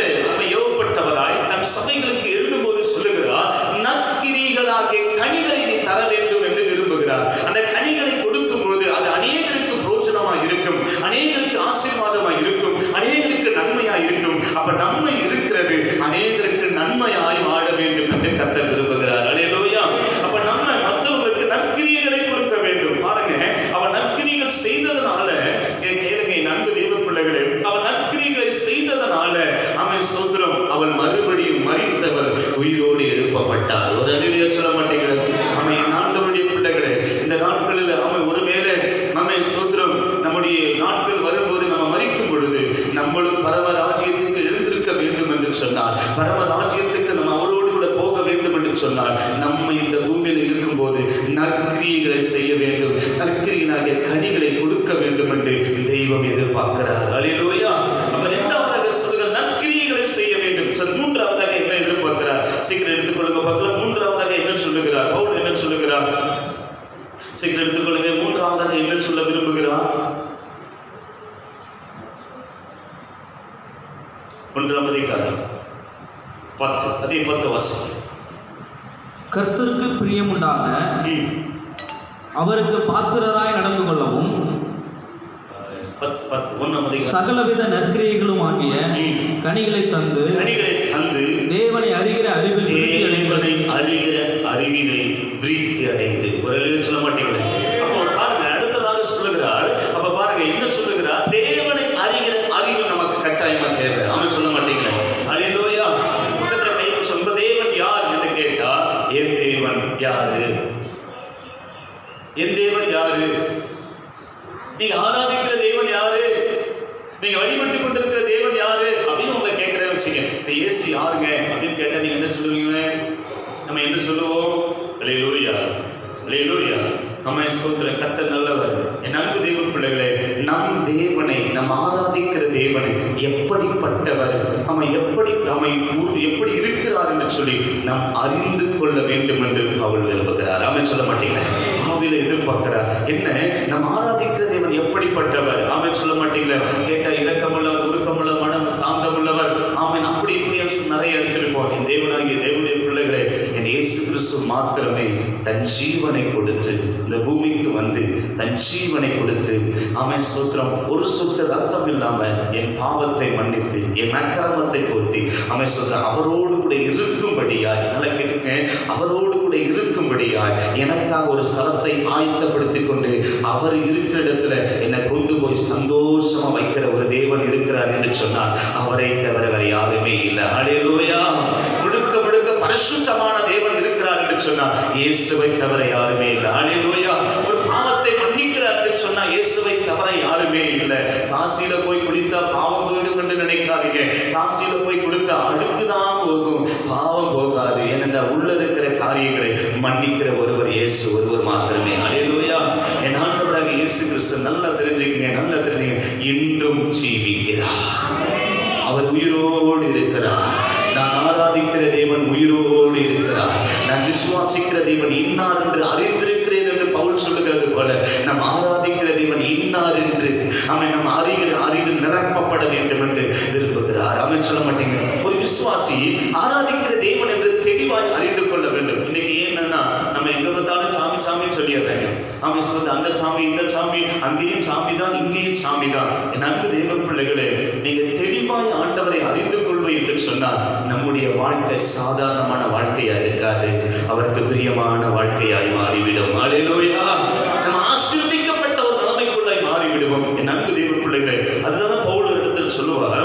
ஏவப்பட்டவராய் தன் சபைகளுக்கு எழுதும்போது சொல்லுகிறார், நற்கிரிகளாகிய கனிகளை நீ தர வேண்டும் என்று விரும்புகிறார். அந்த கனிகளை கொடுக்கும் பொழுது அது அநேகருக்கு பிரோஜனமாய் இருக்கும், அநேகருக்கு ஆசீர்வாதமாய் இருக்கும், அநேகருக்கு நன்மையாய் இருக்கும். அப்ப நன்மை இருக்கிறது, அநேகருக்கு நன்மையாய் வாழ வேண்டும் என்று கர்த்தர் விரும்புகிறார். அல்லேலூயா. அப்ப நம்ம மற்றவர்களுக்கு நற்கிரியைகளை கொடுக்க வேண்டும். பாருங்க, அவன் நற்கிரிகள் செய்ததனால, கேளுங்க நன்கு தெய்வ பிள்ளைகளே, அவன் நற்கிரிகளை செய்ததனால அவன் சோத்திரம், அவள் மறுபடியும் மரித்தவள் உயிரோடு எழுப்பப்பட்டார். ஒரு அழிலிய சொல்ல மாட்டேங்கிறது. அவன் ஆண்டவருடைய பிள்ளைகளே, இந்த நாட்களில் அவன் ஒருவேளை நம்மை சோத்திரம் நம்முடைய நாட்கள் வரும்போது நம்ம மரிக்கும் பொழுது நம்மளும் பரமராஜ்யத்துக்கு எழுந்திருக்க வேண்டும் என்று சொன்னார், பரமராஜ்யத்துக்கு நம்ம அவரோடு கூட போக வேண்டும் என்று சொன்னார், நம்ம இந்த பூமியில் இருக்கும் போது நற்கிரியைகளை செய்ய வேண்டும், நற்கிரியினாகிய கனிகளை கொடுக்க வேண்டும் என்று தெய்வம் எதிர்பார்க்கிறார். அல்லேலூயா. அப்ப இரண்டாவதாக சொல்லுகிற நற்கிரியைகளை செய்ய வேண்டும். மூன்றாவதாக என்ன எதிர்பார்க்கிறார்? சீக்கிரம் எடுத்துக்கொள்ளுங்க பார்க்கலாம். மூன்றாவதாக என்ன சொல்லுகிறார் பவுல்? என்ன சொல்லுகிறார்? சீக்கிரம் எடுத்துக்கொள்ளுங்க. மூன்றாவதாக என்ன சொல்ல விரும்புகிறார்? 1ஆம் அதிகாரம் 10 வசனம். கர்த்தருக்கு பிரியமுண்டாக அவருக்கு பாத்திரராய் நடந்து கொள்ளவும் சகலவித நற்கிரியைகளும் ஆகிய கனிகளை தந்து தேவனை அறிகிற அறிவினை விருத்தி அடைந்து. ஒரு சொல்ல மாட்டீங்களே. அப்போ பாருங்க, அடுத்ததாக சொல்லுகிறார். அப்ப பாருங்க என்ன சொல்லுகிறார்? தேவனை அறிகிற அறிவு நமக்கு கட்டாயமா தேவை. அவன் சொல்ல மாட்டீங்களே. அல்லேலூயா. பக்கத்துல கை சொந்த தேவன் யார் என்று கேட்டா, என் தேவன் யாரு? என் தேவன் யாரு? நீங்க ஆராதிக்கிற தேவன் யாரு? நீங்க வழிபட்டு கொண்டிருக்கிற தேவன் யாரு அப்படின்னு உங்களை கேட்கிறேன் வச்சுக்க. ஸ்தோத்திரம். கர்த்தர் நல்லவர். என் அன்பு தேவ பிள்ளைகளே, நம் தேவனை, நம் ஆராதிக்கிற தேவனை எப்படிப்பட்டவர், எப்படி இருக்கிறார் என்று சொல்லி நாம் அறிந்து கொள்ள வேண்டும் என்று அவள் விரும்புகிறார். ஆமென் சொல்ல மாட்டீங்களா? ஆவியில எதிர்பார்க்கிறார். என்ன? நம் ஆராதிக்கிற தேவன் எப்படிப்பட்டவர்? ஆமென் சொல்ல மாட்டீங்களா? கேட்டா இரக்கமுள்ளவர், உருக்கமுள்ள மனம், சாந்தமுள்ளவர். ஆமென். அப்படி இப்படி நிறைய அடிச்சிருப்போம். என் தேவனாகிய தேவனுடைய பிள்ளைகளே, என் இயேசு கிறிஸ்து மாத்திரமே தன் ஜீவனை கொடுத்து இந்த பூமிக்கு வந்து தன் ஜீவனை கொடுத்து, ஆமென் ஸ்தோத்திரம், ஒரு சொட்டு ரத்தம் இல்லாம என் பாவத்தை மன்னித்து என் அக்கிரமத்தை போத்தி, ஆமென் ஸ்தோத்திரம், அவரோடு கூட இருக்கும்படியாய், நல்லா கேட்டுங்க, அவரோடு கூட இருக்கும்படியாய் எனக்காக ஒரு ஸ்தலத்தை ஆயத்தப்படுத்தி கொண்டு அவர் இருக்கிற இடத்துல என்னை கொண்டு போய் சந்தோஷமா வைக்கிற ஒரு தேவன் இருக்கிறார் என்று சொன்னார். அவரை தவிர வேற யாருமே இல்லை. ஹல்லேலூயா. முழுக்க முழுக்க பரிசுத்தமான தேவன் இருக்கிறார் என்று சொன்னார். இயேசுவை தவிர யாருமே இல்லை. ஹல்லேலூயா. ஒரு பாவத்தை மன்னிக்கிறார் என்று சொன்னா இயேசுவை தவிர யாருமே இல்லை. காசியில போய் குடித்தா பாவம் போயிடும் என்று நினைக்காதீங்க. காசியில போய் கொடுத்தா அடுக்குதான் போகும், பாவம் போகாது. ஏனென்றால் உள்ள இருக்கிற காரியங்களை மன்னிக்கிற ஒருவர் இயேசு ஒருவர் மாத்திரமே. ஹல்லேலூயா. என் ஆண்டவராக இயேசு கிறிஸ்து நல்லா தெரிஞ்சுக்கங்க, நல்லா தெரிஞ்சுங்க, இன்றும் ஜீவிக்கிறார். அவர் உயிரோடு இருக்கிறார். நான் ஆராதிக்கிற தேவன் உயிரோடு இருக்கிறார். நான் விசுவாசிக்கிற தேவன் இன்னார் என்று அறிந்திருக்கிறேன் என்று பவுல் சொல்லுகிறது போல, நம் ஆராதிக்கிற தேவன் இன்னார் என்று அவன் நம் அறிவில் நிரப்பப்பட வேண்டும் என்று விரும்புகிறார். அவன் சொல்ல மாட்டீங்க. ஒரு விசுவாசி ஆராதிக்கிற தேவன் என்று தெளிவாய் அறிந்து கொள்ள வேண்டும். இன்னைக்கு என்னன்னா, நம்ம எங்க பார்த்தாலும் சாமி சாமி சொல்லிடுறாங்க. அவன் சொல்றது அந்த சாமி இந்த சாமி, அங்கேயும் சாமி தான் இங்கேயும் சாமி தான். என் அன்பு தேவ பிள்ளைகளே, நீங்க தெளிவாய் ஆண்டவரை அறிந்து கொள்வோம் என்று சொன்னால் நம்முடைய வாழ்க்கை சாதாரணமான வாழ்க்கையா இருக்காது, அவருக்கு பிரியமான வாழ்க்கையாய் மாறிவிடும். ஹல்லேலூயா. நம்ம ஆசீர்வதிக்கப்பட்ட ஒரு நிலைமைக்குள்ளாய் மாறிவிடுவோம். என் அன்பு தேவ பிள்ளைகளே, அதுதான் பவுல் ஒரு இடத்துல சொல்லுவார்.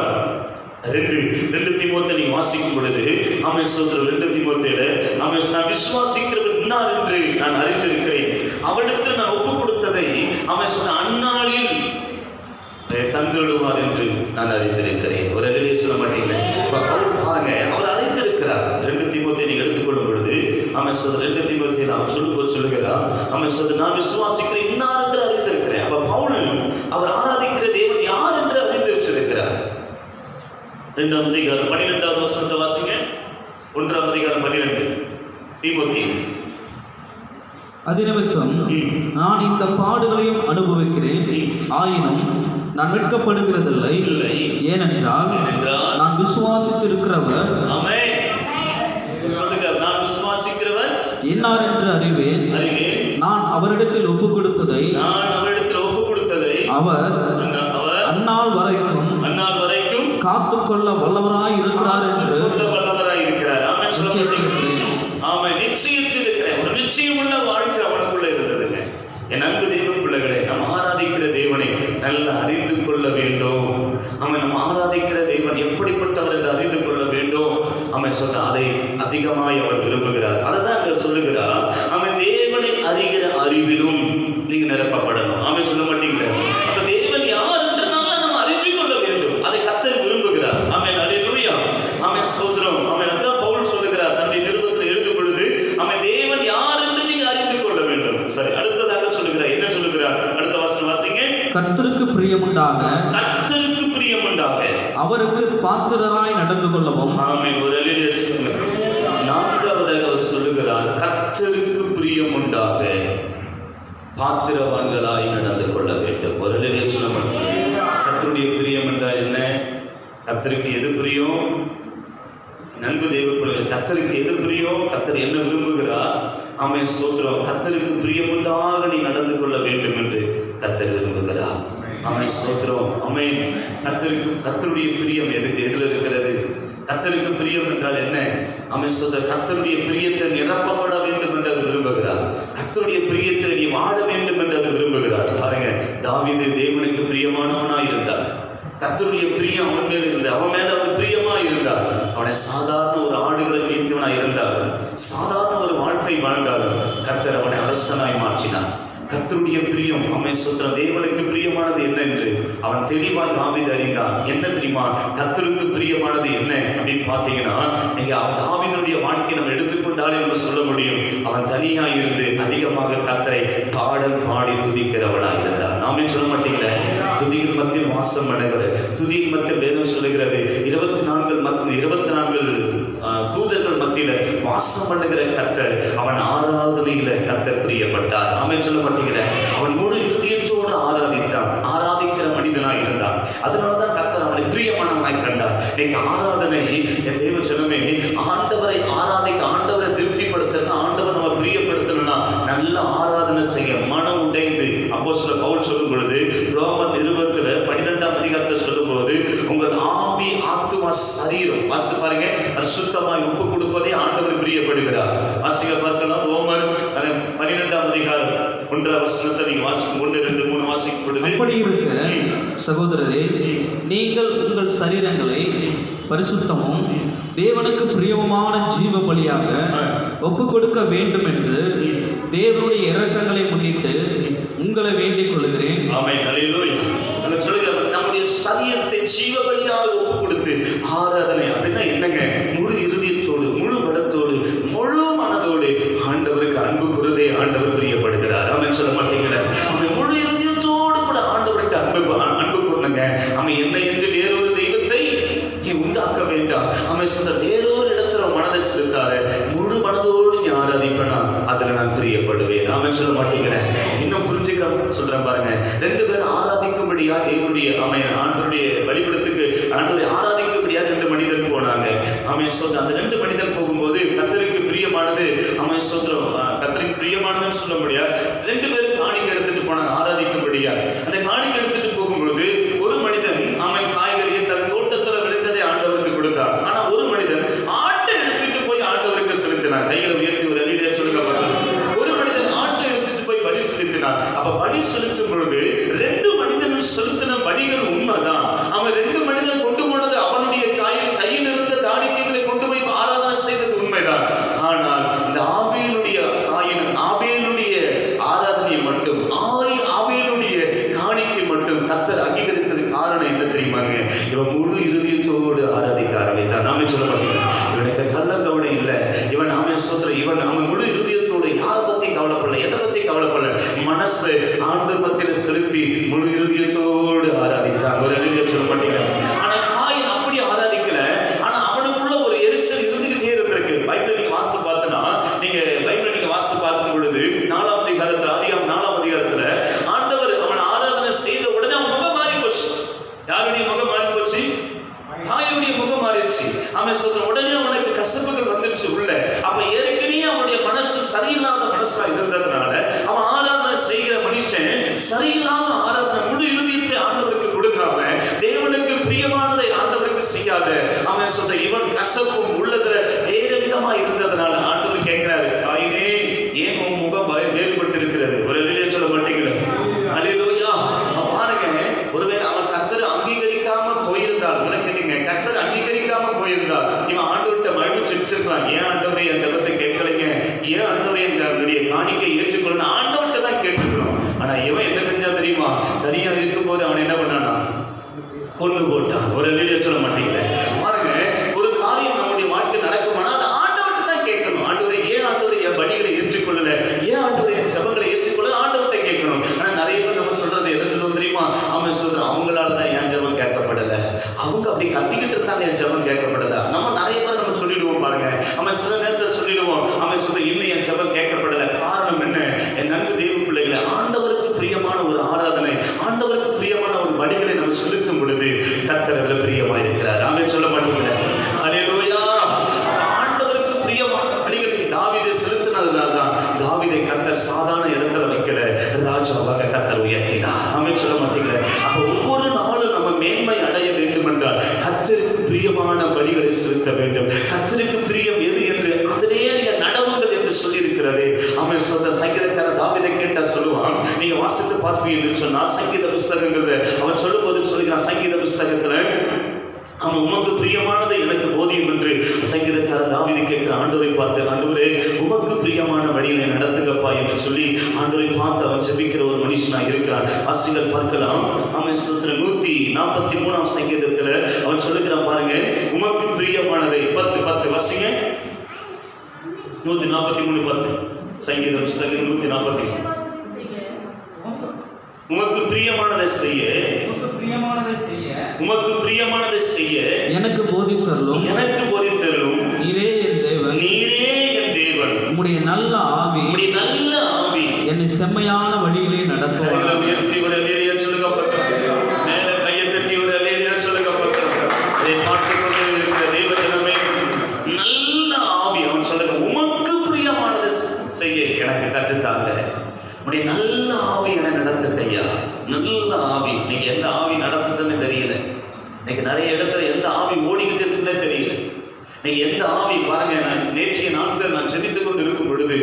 2 தீமோத்தேயு நீங்க வாசிக்கும் பொழுது, ஆமென் ஸ்தோத்திரம், 2 தீமோத்தேயுல ஆமென், நான் விசுவாசிக்கிறவர் இன்னார் என்று நான் அறிந்திருக்கிறேன், அவரிடத்தில் நான் ஒப்பு கொடுத்ததை ஆமென் சொன்ன அந்நாளில் தந்துடுவார் என்று நான் அறிந்திருக்கிறேன். ஒரு அழியை சொல்ல மாட்டீங்களே. பவுல் பாருங்க, அவர் அறிந்திருக்கிறார். 2 தீமோத்தேயு நீங்க எடுத்துக்கொள்ளும் பொழுது ஆமென் ஸ்தோத்திரம், 2 தீமோத்தேயுல அவர் சொல்லுகிறார், ஆமென் ஸ்தோத்திரம், நான் விசுவாசிக்கிறேன் இன்னார் என்று அறிந்திருக்கிறேன். அப்ப பவுல் அவர் ஆராதிக்கிற தேவன் யார் என்று அறிந்து வச்சிருக்கிறார். 2ஆம் அதிகாரம் 12வது வசனத்தை வாசிங்க. 1ஆம் அதிகாரம் 12. தீமோத்தேயு. அதிநிமித்தம் நான் இந்த பாடுகளையும் அனுபவிக்கிறேன், ஆயினும் நான் வெட்கப்படுகிறதில்லை. ஏனென்றால் நான் விசுவாசித்திருக்கிறவர், ஆமென் சொல்லுங்க, நான் விசுவாசிக்கிறவர் இன்னார் என்று அறிவேன். நான் அவரிடத்தில் ஒப்பு கொடுத்ததை அவர் அந்நாள் வரைக்கும் காத்துக்கொள்ள வல்லவராய் இருக்கிறார் என்று நிச்சயித்திருக்கிறேன். ஒரு நிச்சயமுள்ள வாழ்க்கை அவனுக்குள்ள இருந்ததுங்க. என் அன்பு தெய்வ பிள்ளைகளை, நம்ம ஆராதிக்கிற தேவனை நல்லா அறிந்து கொள்ள வேண்டும். அவன் நம்ம ஆராதிக்கிற தேவன் எப்படிப்பட்டவர் என்று அறிந்து கொள்ள வேண்டும். அவன் சொன்ன அதை அதிகமாய் அவர் விரும்புகிறார். அதைதான் அங்க சொல்லுகிறார், அவன் தேவனை அறிகிற அறிவிலும் நீங்க நிரப்பப்படணும். அவன் சொல்ல மாட்டீங்களே. அப்ப தேவன் யார் என்று நல்லா நம்ம அறிந்து கொள்ள வேண்டும். அதை கர்த்தர் விரும்புகிறார். அவன் அல்லேலூயா. அவன் ஸ்தோத்திரம். அவன் அதான் பவுல் சொல்லுகிறார் தன்னுடைய நிருபத்தில் எழுதும் பொழுது, அவன் தேவன் யார் என்று நீங்க அறிந்து கொள்ள வேண்டும். சரி, அடுத்ததாக சொல்லுகிறார். என்ன சொல்லுகிறார்? அடுத்த வசனம் வாசிங்க. கர்த்தருக்கு பிரியமுண்டாக, கர்த்தருக்கு பிரியமுண்டாக அவருக்கு பாத்திரராய் நடந்து கொள்ளவும். ஆமென். ஒரு அல்லேலூயா சொல்லுங்க. 4வதாக அவர் சொல்லுகிறார், கர்த்தருக்கு பிரியமுண்டாக பாத்திரவான்களாய் நடந்து கொள்ள வேண்டும். ஒரு அல்லேலூயா சொல்லுங்க. கர்த்தருடைய பிரியம் என்றால் என்ன? கர்த்தருக்கு எது பிரியம்? நன்கு தெய்வ பிள்ளைகள், கர்த்தருக்கு எது பிரியம்? கர்த்தர் என்ன விரும்புகிறார்? ஆமென் ஸ்தோத்திரம். கர்த்தருக்கு பிரியமுண்டாக நீ நடந்து கொள்ள வேண்டும் என்று கர்த்தர் விரும்புகிறார். ஆமென் ஸ்தோத்திரம். ஆமென். கர்த்தருடைய பிரியம் எதுல இருக்கிறது? கர்த்தருக்கு பிரியம் என்றால் என்ன? ஆமென் ஸ்தோத்திரம். கர்த்தருடைய பிரியத்தை நிரப்பப்பட வேண்டும் என்று அவர் விரும்புகிறார். கர்த்தருடைய பிரியத்தில் நீ வாழ வேண்டும் என்று அவர் விரும்புகிறார். பாருங்க, தாவீது தேவனுக்கு பிரியமானவனாய் இருந்தார். கர்த்தருடைய பிரியம் அவன் மேல் இருந்தது. அவன் மேல அவர் பிரியமா இருந்தார். அவனை சாதாரண ஒரு ஆடுகளை மேய்த்தவனாய் இருந்தாலும், சாதாரண ஒரு வாழ்க்கை வாழ்ந்தாலும் கர்த்தர் அவனை அரசனாய் மாற்றினார். கர்த்தருடைய பிரியம், அவன் சுத்திரம் தேவனுக்கு பிரியமானது என்ன என்று அவன் தெளிவாய் தாவீது அறிந்தான். என்ன தெரியுமா கர்த்தருக்கு பிரியமானது என்ன அப்படின்னு பார்த்தீங்கன்னா, நீங்க தாவீதுடைய வாழ்க்கையை நம்ம எடுத்துக்கொண்டாலே நம்ம சொல்ல முடியும். அவன் தனியாய் இருந்து அதிகமாக கர்த்தரை பாடல் பாடி துதிக்கிறவனாக இருந்தார். நாமே சொல்ல மாட்டீங்களே, துதியின் மத்தியில் வாசம் பண்ணுகிறவர். துதியின் மத்தியில் வேதம் சொல்லுகிறது 24 தூதர்கள் மத்தியில வாசம் பண்ணுகிற கர்த்தர். அவன் ஆராதனையில கர்த்தர் பிரியப்பட்டார். நாமே சொல்ல மாட்டீங்களே, அவன் முழு இதயத்தோடு ஆராதித்தான். ஆராதிக்கிற மனிதனாய் இருந்தான். அதனாலதான் கர்த்தர் அவனை பிரியமானவனாய் கண்டார். இன்னைக்கு ஆராதனை என் தேவ ஜனமே, ஆண்டவரை ஆராதிக்க, ஆண்டவரை திருப்திப்படுத்தணும், ஆண்டவர் நம்ம பிரியப்படுத்தணும்னா நல்ல ஆராதனை செய்ய மனம் உடைந்து. அப்போஸ்தலர் பவுல் சொல்லும் பொழுது ரோமர் 12ஆம் அதிகாரத்தில் சொல்லும் போது, உங்கள் ஆவி ஆத்துமா சரீரம் வாசித்து பாருங்க, சுத்தமாய் ஒப்பு கொடுப்பதே ஆண்டவர் பிரியப்படுகிறார். வாசிக்க பார்க்கலாம், ரோமர் 12ஆம் அதிகாரம் 1ஆம் வசனத்தை நீங்க வாசிக்கும் 1, 2, 3 வாசிக்கும் பொழுது, அப்படி இருக்க சகோதரரே, நீங்கள் உங்கள் சரீரங்களை பரிசுத்தமும் தேவனுக்கு பிரியமான ஜீவ பலியாக ஒப்பு கொடுக்க வேண்டும் என்று தேவனுடைய இரக்கங்களை முன்னிட்டு உங்களை வேண்டிக் கொள்கிறேன். ஆமென், அல்லேலூயா. அங்க சொல்லுங்க, நம்முடைய சரீரத்தை ஜீவ பலியாக ஒப்பு கொடுத்து ஆராதனை அப்படின்னா என்னங்க? முழு இருதயத்தோடு, முழு பலத்தோடு, முழு மனதோடு ஆண்டவருக்கு அன்பு கூறுவதே ஆண்டவர் பிரியப்படுகிறார். ஆமென் சொல்ல மாட்டீங்களா? அவன் முழு இருதயத்தோடு கூட ஆண்டவருக்கு அன்பு கூறணுங்க. அவன் என்னை என்று வேறொரு தெய்வத்தை நீ உண்டாக்க வேண்டாம். அவன் சொன்ன வேறொரு இடத்துல மனதை செலுத்தாத, முழு மனதோடு நீ ஆராதிப்பனா அதுல நான் பிரியப்படுவேன். அவன் சொல்ல மாட்டீங்களே, இன்னும் புரிஞ்சுக்கிற சொல்றேன் பாருங்க. 2 பேர் ஆராதிக்கும்படியா தேவனுடைய ஆண்டவருடைய வழிபடத்துக்கு ஆண்டவரை ஆராதிக்கும்படியா 2 மனிதர் போனாங்க. அவன் சொல்ற அந்த 2 மனிதர் போகும்போது கர்த்தருக்கு பிரியமானது, அவன் சொல்றோம் கர்த்தருக்கு பிரியமானதுன்னு சொல்ல முடியாது. 2 பேரும் காணிக்கை எடுத்துட்டு போனாங்க ஆராதிக்கும்படியா. அந்த காணிக்கை எடுத்துட்டு போகும்பொழுது ஒரு மனிதன் அவன் காய்கறியை தன் தோட்டத்துல விளைந்ததை ஆண்டவருக்கு கொடுத்தான். ஆனா ஒரு மனிதன் ஆட்டை எடுத்துட்டு போய் ஆண்டவருக்கு செலுத்தினான். கையில உயர்த்தி ஒரு அடியில சொல்லுங்க பார்க்கலாம். ஒரு மனிதன் ஆட்டை எடுத்துட்டு போய் பலி செலுத்தினான். அப்ப பலி செலுத்தும் பொழுது 2 மனிதர்கள் செலுத்தின பலிகள் உண்மைதான். அவன் 2 மனிதன் கொண்டு போனது அவனுடைய கையில் இருந்த காணிக்கைகளை கொண்டு போய் ஆராதனை செய்தது உண்மைதான். ஆனால் இந்த ஆபேலுடைய ஆராதனை மட்டும், ஆபேலுடைய காணிக்கை மட்டும் கர்த்தர் அங்கீகரித்தது காரணம் என்ன தெரியுமாங்க? இவன் முழு இருதயத்தோடு ஆராதிக்க ஆரம்பித்தான். நாமே சொல்ல மாட்டீங்களா, இவனுக்கு கள்ளக்கவலை இல்லை. இவன் அவன் முழு இருதயத்தோடு யாரை பத்தி கவலைப்படல, எதை பத்தி கவலைப்படல, மனசு ஆண்டவர் மத்தியில செலுத்தி முழு இருதயத்தோடு ஆராதித்தான். ஒரு அழிய சொல்ல மாட்டீங்களா? ஆனா காயின் அப்படி ஆராதிக்கல. ஆனா அவனுக்குள்ள ஒரு எரிச்சல் இருந்துகிட்டே இருந்திருக்கு. பைபிளை நீங்க வாசித்து பார்த்தனா, பைபிளை நீங்க வாசித்து பார்க்கும் பொழுது 4ஆம் அதிகாரத்துல, ஆதியாகமம் 4ஆம் அதிகாரத்துல ஆண்டவர் அவன் ஆராதனை செய்த உடனே அவன் முகம் மாறி போச்சு. யாருடைய முகம் மாறி போச்சு? காயினுடைய முகம் மாறிடுச்சு. அவன் சொல்ற உடனே அவனுக்கு கசப்புகள் வந்துருச்சு உள்ள. அப்ப ஏற்கனவே அவனுடைய மனசு சரியில்லாத மனசா இருந்ததுனால அவன் ஆராதனை செய்கிற மனுஷன் சரியில்லாம ஆராதனை முழு இறுதியத்தை ஆண்டவருக்கு கொடுக்காம தேவனுக்கு பிரியமானதை ஆண்டவருக்கு செய்யாத அவன் சொல்ற இவன் கசப்பும் உள்ளதுல வேற விதமா இருந்ததுனால ஆண்டவர் கேட்கிறாரு, காயினே ஏன் உன் முகம் வேறுபட்டு இருக்கிறது? ஒரு வெளியே சொல்ல மாட்டீங்களா? அல்லேலூயா. பாருங்க, ஒருவேளை அவன் கர்த்தரை அங்கீகரிக்காம போயிருந்தார். கேட்டீங்க, கர்த்தர் அங்கீகரிக்காம போயிருந்தார், இவன் ஆண்டவர்கிட்ட மழை செஞ்சிருக்கலாம். ஏன் ஆண்டவரை என் ஜெபத்தை கேட்கலைங்க, ஏன் ஆண்டவரை என்னுடைய காணிக்கை ஏற்றுக்கொள்ளணும் ஆண்டவர்கிட்ட தான் கேட்டுக்கிறோம். ஆனா இவன் என்ன செஞ்சா தெரியுமா? தனியா இருக்கும்போது அவன் என்ன பண்ணானா? கொண்டு போட்டான். ஒரு வெளியே சொல்ல மாட்டீங்களே. பாருங்க, ஒரு காரியம் நம்முடைய வாழ்க்கை நடக்குமானா அது ஆண்டவர்கிட்ட தான் கேட்கணும். ஆண்டவரை ஏன் ஆண்டவரை என் பலிகளை ஏற்றுக்கொள்ளல, ஏன் ஆண்டவரை என் ஜெபங்களை ஏற்றுக்கொள்ள ஆண்டவர்கிட்ட கேட்கணும். ஆனா நிறைய பேர் நம்ம சொல்றது என்ன சொல்லுவோம் தெரியுமா? அவன் சொல்றான், அவங்களால தான் என் ஜெபம் கேட்கப்படல, அவங்க அப்படி கத்திக்கிட்டு இருந்தாங்க என் ஜெபம் கேட்கப்படல. நம்ம நிறைய பேர் நம்ம சொல்லிடுவோம் பாருங்க. அவன் சில நேரத்தில் சொல்லிடுவோம், அவன் சொல்ற இன்னும் என் ஜெபம் கேட்கப்படல. காரணம் என்ன? என் நன்கு தெய்வ பிள்ளைகளை ஆண்டவருக்கு பிரியமான ஒரு ஆராதனை, ஆண்டவருக்கு பிரியமான ஒரு பலிகளை நம்ம செலுத்தும் பொழுது கர்த்தர் அதில் பிரியமா இருக்கிறார். ஆமென் சொல்ல மாட்டீங்களா? அல்லேலூயா. ஆண்டவருக்கு பிரியமான பலிகளை தாவீது செலுத்தினதுனால்தான் தாவீதை கர்த்தர் சாதாரண இடத்துல வைக்கல, ராஜாவாக கர்த்தர் உயர்த்தினார். ஆமென் சொல்ல மாட்டீங்களா? அப்ப ஒவ்வொரு நாளும் நம்ம மேன்மை அடைய வேண்டும் என்றால் கர்த்தருக்கு பிரியமான பலிகளை செலுத்த வேண்டும். கர்த்தருக்கு பிரியம் எது என்று அதிலேயே நீங்க நடவுங்கள் என்று சொல்லி இருக்கிறது. அவன் சொல்ற சங்கீதக்காரன் தாவீதை கேட்டா சொல்லுவான், நீங்க வாசித்து பார்ப்பீங்க என்று சொன்னா சங்கீத புஸ்தகங்கிறது அவன் சொல்லும் போது சொல்லுகிறான். சங்கீத புஸ்தகத்துல அவன் உமக்கு பிரியமானதை எனக்கு போதியும் என்று சங்கீதக்காரர் தாவீது கேட்கிற ஆண்டவரை பார்த்து, ஆண்டவரே உமக்கு பிரியமான வழியினை நடத்துகப்பா என்று சொல்லி ஆண்டவரை பார்த்து அவன் செபிக்கிற ஒரு மனுஷனாக இருக்கிறான். வாசிகள் பார்க்கலாம். அவன் சொல்கிற 143 சங்கீதத்தில் அவன் சொல்லுகிறான் பாருங்க, உமக்கு பிரியமானதை 10 வாசிங்க. 143:10 சங்கீதம் புஸ்தகம் 143. உமக்கு பிரியமானதை செய்ய எனக்கு போதித்தருளும் நீரே என் தேவன். உம்முடைய நல்ல ஆவி என்னை செம்மையான வழியிலே நடத்துவார். உயர்த்தி ஒரு அல்லேலூயா சொல்லுங்க பார்க்கலாம். மேல கையை தட்டி ஒரு அல்லேலூயா சொல்லுங்க பார்க்கலாம். அதை பார்த்துக் கொண்டு இருக்கிற தேவஜனமே, நல்ல ஆவி அவன் சொல்லுங்க, உமக்கு பிரியமானதை செய்ய எனக்கு கற்றுத்தாங்க. உடைய நல்ல ஆவி என நடந்துட்டையா. நல்ல ஆவி இன்னைக்கு எந்த ஆவி நடந்ததுன்னு தெரியல. இன்னைக்கு நிறைய இடத்துல எந்த ஆவி ஓடிக்கிட்டு இருக்குன்னே தெரியல. இன்னைக்கு எந்த ஆவி பாருங்க. நான் நேற்றைய நாட்கள் நான் ஜெபித்துக் கொண்டு இருக்கும் பொழுது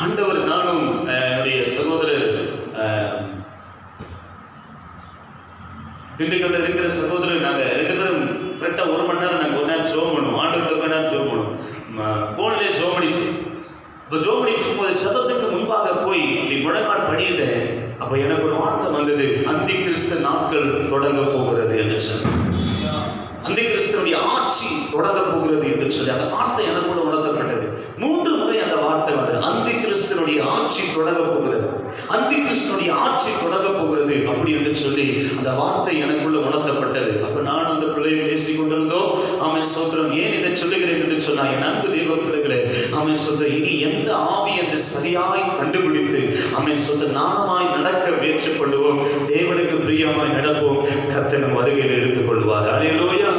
ஆண்டவர், நானும் என்னுடைய சகோதரர் திண்டுக்கல்ல இருக்கிற சகோதரர், நாங்கள் 2 பேரும் கரெக்டாக 1 மணி நேரம் நாங்கள் 1 நேரம் ஜோம் பண்ணுவோம். ஆண்டவர் 1 மணி நேரம் ஜோம் பண்ணுவோம். ஃபோன்லேயே ஜோம் பண்ணிச்சு. இப்போ ஜோம் பண்ணிச்சும் போது சதத்துக்கு முன்பாக போய் இப்படி முழங்கால் படியில அப்போ எனக்கு ஒரு வார்த்தை வந்தது, அந்தி கிறிஸ்து நாட்கள் தொடங்க போகிறது என்று சொல்லி, அந்தி கிறிஸ்துவனுடைய ஆட்சி தொடங்க போகிறது என்று சொல்லி அந்த வார்த்தை எனக்குள்ள உணர்த்தப்பட்டது. 3 முறை அந்த வார்த்தை வந்தது, அந்தி கிறிஸ்துவனுடைய ஆட்சி தொடங்க போகிறது, அந்தி கிறிஸ்துவனுடைய ஆட்சி தொடங்க போகிறது அப்படி என்று சொல்லி அந்த வார்த்தை எனக்குள்ள உணர்த்தப்பட்டது. அப்போ நான் அந்த பிள்ளையை பேசிக் கொண்டிருந்தோம். அவன் சொல்றோம், ஏன் இதை சொல்லுகிறேன் என்று சொன்னான், என் அன்பு தேவ பிள்ளைகளே, அவன் சொல்ற இனி எந்த ஆவி என்று சரியாய் கண்டுபிடித்து அவன் சொல்ற நாணமாய் நடக்க முயற்சி பண்ணுவோம். தேவனுக்கு பிரியமாய் நடப்போம். கர்த்தர் நம் வருகையில் எடுத்துக் கொள்வார். அல்லேலூயா.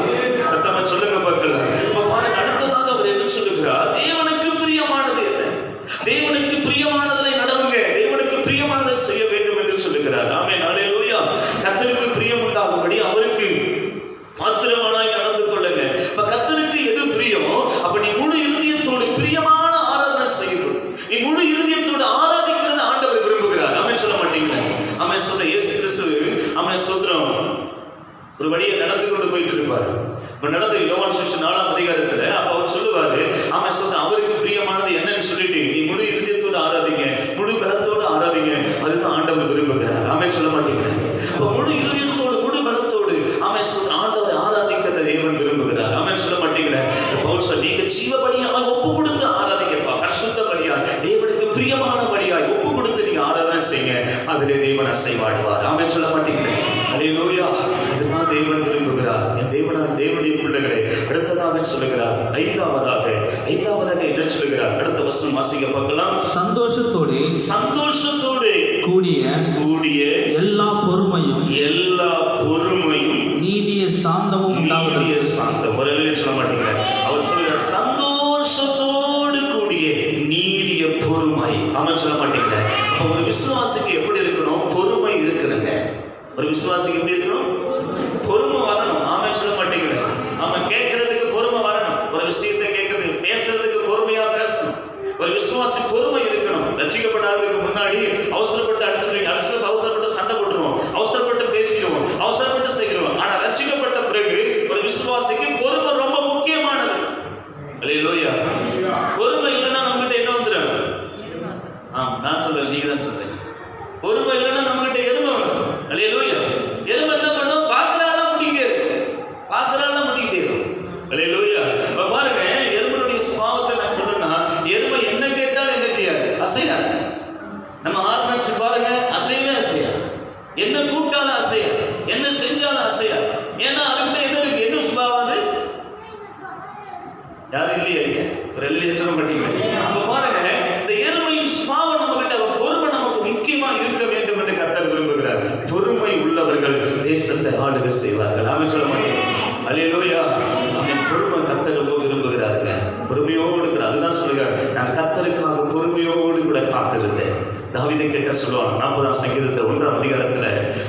சத்தமா சொல்லுங்க பார்க்கலாம். அப்ப பாருங்க, அடுத்ததாக அவர் என்ன சொல்லுகிறார், தேவனுக்கு பிரியமானது என்ன? தேவனுக்கு பிரியமானதை நடவுங்க, தேவனுக்கு பிரியமானதை செய்ய வேண்டும் என்று சொல்லுகிறார். ஆமென். அல்லேலூயா. கர்த்தருக்கு பிரியம் உண்டாகும்படி அவருக்கு பாத்திரமானாய் நடந்து கொள்ளுங்க. இப்ப கர்த்தருக்கு எது பிரியமோ அப்ப நீ முழு இருதயத்தோடு பிரியமான ஆராதனை செய்யணும். நீ முழு இருதயத்தோடு ஆராதிக்கிறத ஆண்டவர் விரும்புகிறார். ஆமென் சொல்ல மாட்டீங்களா? ஆமென் சொல்ற இயேசு கிறிஸ்து ஆமென் சொல்றோம் ஒரு வழியை நடந்து கொண்டு போயிட்டு இருப்பாரு. இப்ப நடந்து யோவான் சுவிசேஷம் 4ஆம் அதிகாரத்துல அப்ப அவர் சொல்லுவாரு, ஆமென் சொல்ற அவருக்கு பிரியமானது என்னன்னு சொல்லிட்டு நீ முழு இருதயத்தோடு ஆராதிங்க, முழு பலத்தோடு ஆராதிங்க, அதுதான் ஆண்டவர் விரும்புகிறார். ஆமென் சொல்ல மாட்டீங்களா? அப்ப முழு இருதயத்தோடு முழு பலத்தோடு ஆமென் சொல்ற ஆண்டவரை ஆராதிக்கிறத தேவன் விரும்புகிறார். ஆமென் சொல்ல மாட்டீங்களா? பவுல் சொல்ற, நீங்க ஜீவபலியாக ஒப்பு கொடுத்து ஆராதிங்கப்பா, பரிசுத்தபலியாய் தேவனுக்கு பிரியமானபடியாய் ஒப்பு கொடுத்து நீங்க ஆராதனை செய்யுங்க, அதிலே தேவன் அசைவாடுவார். ஆமென் சொல்ல மாட்டீங்களா? அல்லேலூயா. இதுதான் தேவன் விரும்புகிறார். என் தேவனுடைய பிள்ளைகளை அடுத்ததாக சொல்லுகிறார். ஐந்தாவதாக என்ன சொல்லுகிறார்? அடுத்த வசனம் வாசிக்க பார்க்கலாம். சந்தோஷத்தோடு கூடிய எல்லா பொறுமையும் நீடிய சாந்தமும் சொல்ல மாட்டீங்க. அவர் சொல்லுகிறார் சந்தோஷத்தோடு கூடிய நீடிய பொறுமை. ஆமென் சொல்ல மாட்டீங்களா? அப்ப ஒரு விசுவாசிக்கு எப்படி இருக்கணும்? பொறுமை இருக்கணுங்க. ஒரு விசுவாசிக்கு எப்படி இருக்கணும்? பொறுமை வரணும். ஆமென் சொல்ல மாட்டீங்களா? அவன் கேட்கறதுக்கு பொறுமை வரணும். ஒரு விஷயத்தை கேட்கறதுக்கு பேசுறதுக்கு பொறுமையா பேசணும். ஒரு விசுவாசி பொறுமை இருக்கணும். ரட்சிக்கப்படாததுக்கு முன்னாடி அவசரப்பட்டு அடிச்சிருவீங்க, அவசரப்பட்டு சண்டை போட்டுருவோம், அவசரப்பட்டு பேசிடுவோம், அவசரப்பட்டு செய்கிறோம். ஆனா ரட்சிக்கப்பட்ட பிறகு ஒரு விசுவாசிக்கு பொறுமை ரொம்ப முக்கியமானது. அல்லேலூயா. பொறுமை இல்லைன்னா நம்மகிட்ட என்ன வந்துடும்? நான் சொல்றேன், நீங்க தான் சொல்றேன். பொறுமை இல்லைன்னா நம்மகிட்ட எருமை வந்துடும். அல்லேலூயா. எருமை என்ன பண்ணும்? பார்க்கறாலாம் முடிக்கிட்டே இருக்கும். அல்லேலூயா. இப்ப பாருங்க, எருமையுடைய சுபாவத்தை நான் சொல்றேன்னா, எருமை என்ன கேட்டாலும் என்ன செய்யாது? அசையாது. நம்ம ஆரம்பிச்சு பாருங்க, அசைவே அசையாது. என்ன கூப்பிட்டாலும் அசையாது, என்ன செஞ்சாலும் அசையாது. ஏன்னா அதுக்கிட்ட என்ன இருக்கு? என்ன சுபாவம் அது? யாரும் இல்லையா? ஒரு எல்லையை சொல்ல மாட்டீங்க. அப்ப பாருங்க, இந்த எருமையின் சுபாவம் நம்ம கிட்ட, பொறுமை நமக்கு முக்கியமா இருக்க வேண்டும் என்று கர்த்தர் விரும்புகிறார். பொறுமை உள்ளவர்கள் தேசத்தை ஆளுகை செய்வார்கள். ஆமென் சொல்ல மாட்டீங்க? அல்லேலூயா. அவன் பொறுமை கர்த்தர் ரொம்ப விரும்புகிறாருங்க. பொறுமையோடு கூட, அதுதான் சொல்லுகிறார், நான் கர்த்தருக்காக பொறுமையோடு கூட காத்திருந்தேன். தாவீதை கேட்க சொல்லுவான் 40ஆம் சங்கீதத்தில் 1ஆம் அதிகாரத்துல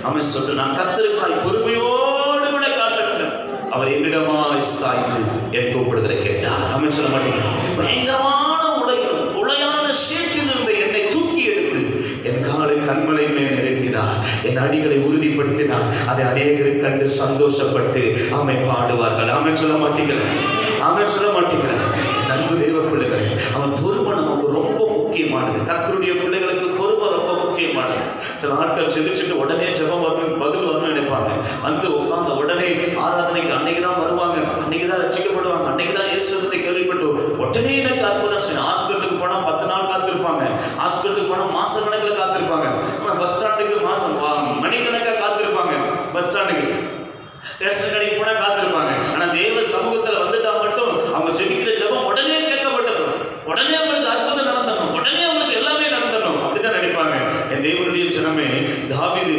அவன் சொல்ற, நான் கர்த்தருக்காய் பொறுமையோடு கூட காத்திருந்தேன், அவர் என்னிடமாய் சாய்ந்து என் கூப்பிடுதலை கேட்டார். அவன் சொல்ல மாட்டேங்க, பயங்கரமான உளையான சேற்றில் இருந்த என்னை தூக்கி எடுத்து என் காலை கண்மலை மேல் நிறுத்தினார். என் அடிகளை உறுதிப்படுத்தினார். அதை அநேகர் கண்டு சந்தோஷப்பட்டு ஆமை பாடுவார்கள். ஆமை சொல்ல மாட்டீங்களா? ஆமை சொல்ல மாட்டீங்களா? என் அன்பு தேவ பிள்ளைகளே, அவன் பொறுமை நமக்கு ரொம்ப முக்கியமானது. கர்த்தருடைய பிள்ளைகளுக்கு பொறுமை ரொம்ப முக்கியமானது. சில ஆட்கள் செலுச்சிட்டு உடனே ஜெபம் வரணும், பதில் வரணும்னு நினைப்பாங்க. வந்து உட்கார்ந்த உடனே ஆராதனைக்கு அன்னைக்கு தான் வருவாங்க, அன்னைக்கு தான் ரட்சிக்கப்படுவாங்க, அன்னைக்கு தான் இயேசுவை கேள்விப்பட்டு உடனே எனக்கு அற்புதம் செய்யணும். ஹாஸ்பிட்டலுக்கு போனால் 10 நாள் காத்திருப்பாங்க, ஹாஸ்பிட்டலுக்கு போனால் மாச கணக்கில் காத்திருப்பாங்க, பஸ் ஸ்டாண்டுக்கு மாசம் மணிக்கணக்காக காத்திருப்பாங்க, பஸ் ஸ்டாண்டுக்கு ரேஷன் கடைக்கு போனா காத்திருப்பாங்க. ஆனா தேவ சமூகத்துல வந்துட்டா மட்டும் அவங்க ஜெபிக்கிற ஜெபம் உடனே கேட்கப்பட்டணும், உடனே அவங்களுக்கு அற்புதம் நடந்தணும், உடனே அவங்களுக்கு எல்லாமே நடந்தணும், அப்படிதான் நினைப்பாங்க. என் தேவனுடைய ஜனமே, தாவீது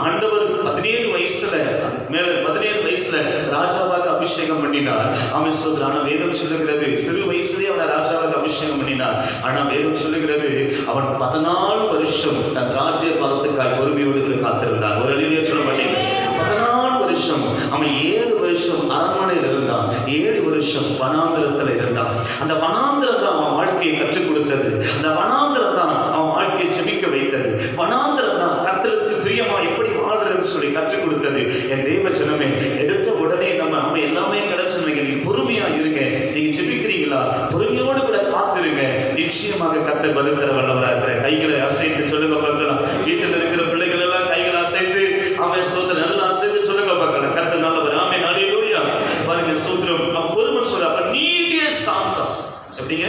ஆண்டவர் 17 வயசுல, அதுக்கு மேல 17 வயசுல ராஜாவாக அபிஷேகம் பண்ணினார். அவன் சொல்றான், வேதம் சொல்லுகிறது சிறு வயசுலேயே அவனை ராஜாவாக அபிஷேகம் பண்ணினார். ஆனா வேதம் சொல்லுகிறது அவன் 14 வருஷம் தன் ராஜ்ய பதத்துக்காய் பொறுமையோடு காத்திருந்தான். ஒரு அழிலே சொல்ல மாட்டீங்க, 14 வருஷம். அவன் 7 வருஷம் அரண்மனையில் இருந்தான், 7 வருஷம் வனாந்திரத்தில் இருந்தான். அந்த வனாந்திரம் தான் அவன் வாழ்க்கையை கற்றுக் கொடுத்தது. அந்த வனாந்திரம் தான் அவன் வாழ்க்கையை ஜெபிக்க வைத்தது. வனாந்திரம் தான் கர்த்தருக்கு பிரியமா எப்படி வாழ்றதுன்னு சொல்லி கற்றுக் கொடுத்தது. என் தேவ ஜனமே, எடுத்த உடனே நம்ம எல்லாமே கிடைச்சிருங்க. நீங்க பொறுமையா இருங்க. நீங்க ஜெபிக்கிறீங்களா? பொறுமையோடு கூட காத்திருங்க. நிச்சயமாக கர்த்தர் பதில் தர வல்லவராக இருக்கிற. கைகளை அசைத்து சொல்லுங்க பார்க்கலாம். வீட்டில் இருக்கிற பிள்ளைகள் எல்லாம் கைகளை அசைத்து அவன் சோதனை நல்லா அசைத்து சொல்லுங்க பார்க்கலாம். கர்த்தர் நல்லவர். ஆமென், ஹல்லேலூயா. பாருங்க, சூத்திரம். பொறுமை சொல்ற அப்ப நீடிய சாந்தம். எப்படிங்க?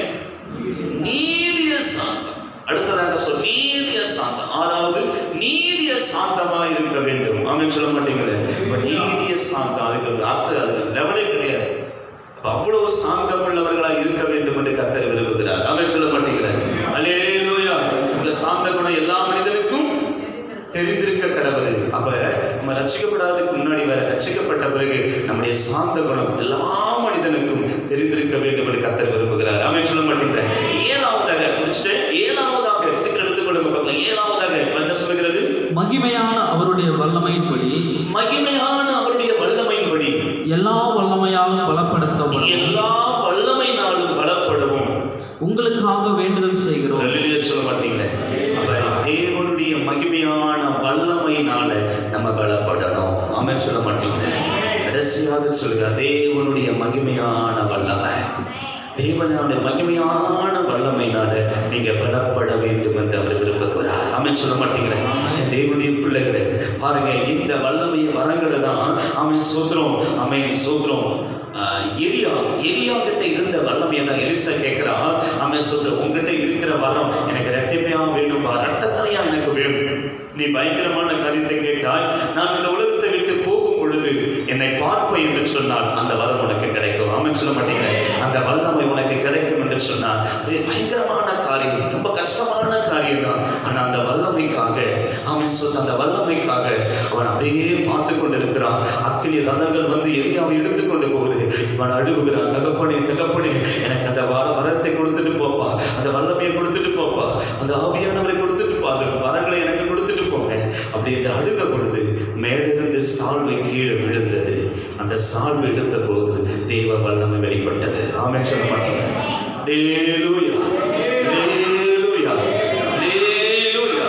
நீடிய சாந்தம். அடுத்ததாக சொல், நீடிய சாந்தம். 6வது, நீடிய சாந்தமா இருக்க வேண்டும். ஆமென் சொல்ல மாட்டீங்களே? இப்ப நீடிய சாந்தம், அதுக்கு அர்த்தம், அதுக்கு லெவலே கிடையாது. அவ்வளவு சாந்தம் உள்ளவர்களா இருக்க வேண்டும் என்று கர்த்தர் விரும்புகிறார். ஆமென் சொல்ல மாட்டீங்களே? ஹல்லேலூயா. இந்த சாந்த குணம் எல்லா மனிதனுக்கும் தெரிந்திருக்க கடவுது. அப்ப நம்ம ரட்சிக்கப்படாததுக்கு முன்னாடி வேற, ரட்சிக்கப்பட்ட பிறகு நம்முடைய சாந்த குணம் எல்லா மனிதனுக்கும் தெரிந்திருக்க வேண்டும் என்று கர்த்தர் விரும்புகிறார். ஆமென் சொல்ல மாட்டீங்களே? 7வதாக முடிச்சுட்டு 7வதாக சீக்கிரம் எடுத்துக்கொள்ளுங்க பார்க்கலாம். 7வதாக என்ன சொல்லுகிறது? மகிமையான அவருடைய வல்லமையின்படி, மகிமையான அவருடைய வல்லமையின்படி எல்லா வல்லமையாலும் பலப்படுத்தவும், எல்லா வல்லமையினாலும் பலப்படவும் உங்களுக்காக வேண்டுதல் செய்கிறோம். சொல்ல மாட்டீங்களே? அப்ப தேவனுடைய மகிமையான வல்லமையினால நம்ம பலப்படணும். ஆமென் சொல்ல மாட்டீங்களே? கடைசியாக சொல்லுங்க, தேவனுடைய மகிமையான வல்லமை, தேவனுடைய மகிமையான வல்லமையினால நீங்க பலப்பட வேண்டும் என்று அவர் விரும்புகிறார். ஆமென் சொல்ல மாட்டீங்களே? தேவனுடைய பிள்ளைகளே, பாருங்க, இந்த வல்லமைய வரங்களை தான் ஆமென் சோத்திரம், ஆமென் சோத்திரம். எலியா கிட்ட இருந்த வல்லமையை தான் எலிசா கேட்கிறான். ஆமென் சோத்திரம், உங்ககிட்ட இருக்கிற வரம் எனக்கு ரெட்டிப்பையா வேணும்பா, ரெட்டத்தனையா எனக்கு வேணும். நீ பயங்கரமான காரியத்தை கேட்டாய். நான் இந்த உலகத்தை விட்டு போகும் பொழுது என்னை பார்ப்பை என்று சொன்னால் அந்த வரம் உனக்கு கிடைக்கும். ஆமென் சொல்ல மாட்டீங்களே? அந்த வல்லமை உனக்கு கிடைக்கும் என்று சொன்னால் அது பயங்கரமான காரியம், ரொம்ப கஷ்டமான காரியம் தான். ஆனா அந்த வல்லமைக்காக, ஆமென் சொல்ல, அந்த வல்லமைக்காக அவன் அப்படியே பார்த்து கொண்டிருக்கிறான். அக்கினி ரதங்கள் வந்து எலியாவை எடுத்துக்கொண்டு போகுது. இவன் அழுகுகிறான், தகப்பனே தகப்பனே, எனக்கு அந்த வரத்தை கொடுத்துட்டு போப்பா, அந்த வல்லமையை கொடுத்துட்டு போப்பா, அந்த ஆவியானவரை கொடுத்துட்டு போ, அந்த வரங்களை எனக்கு கொடுத்துட்டு போங்க அப்படின்னு அழுத பொழுது மேலிருந்து சால்வை கீழே விழுந்தது. அந்த சால்வை எடுத்த போது தேவ வல்லமை வெளிப்பட்டது. ஆமென் சொல்ல மாட்டீங்க? ஹல்லேலூயா, ஹல்லேலூயா, ஹல்லேலூயா.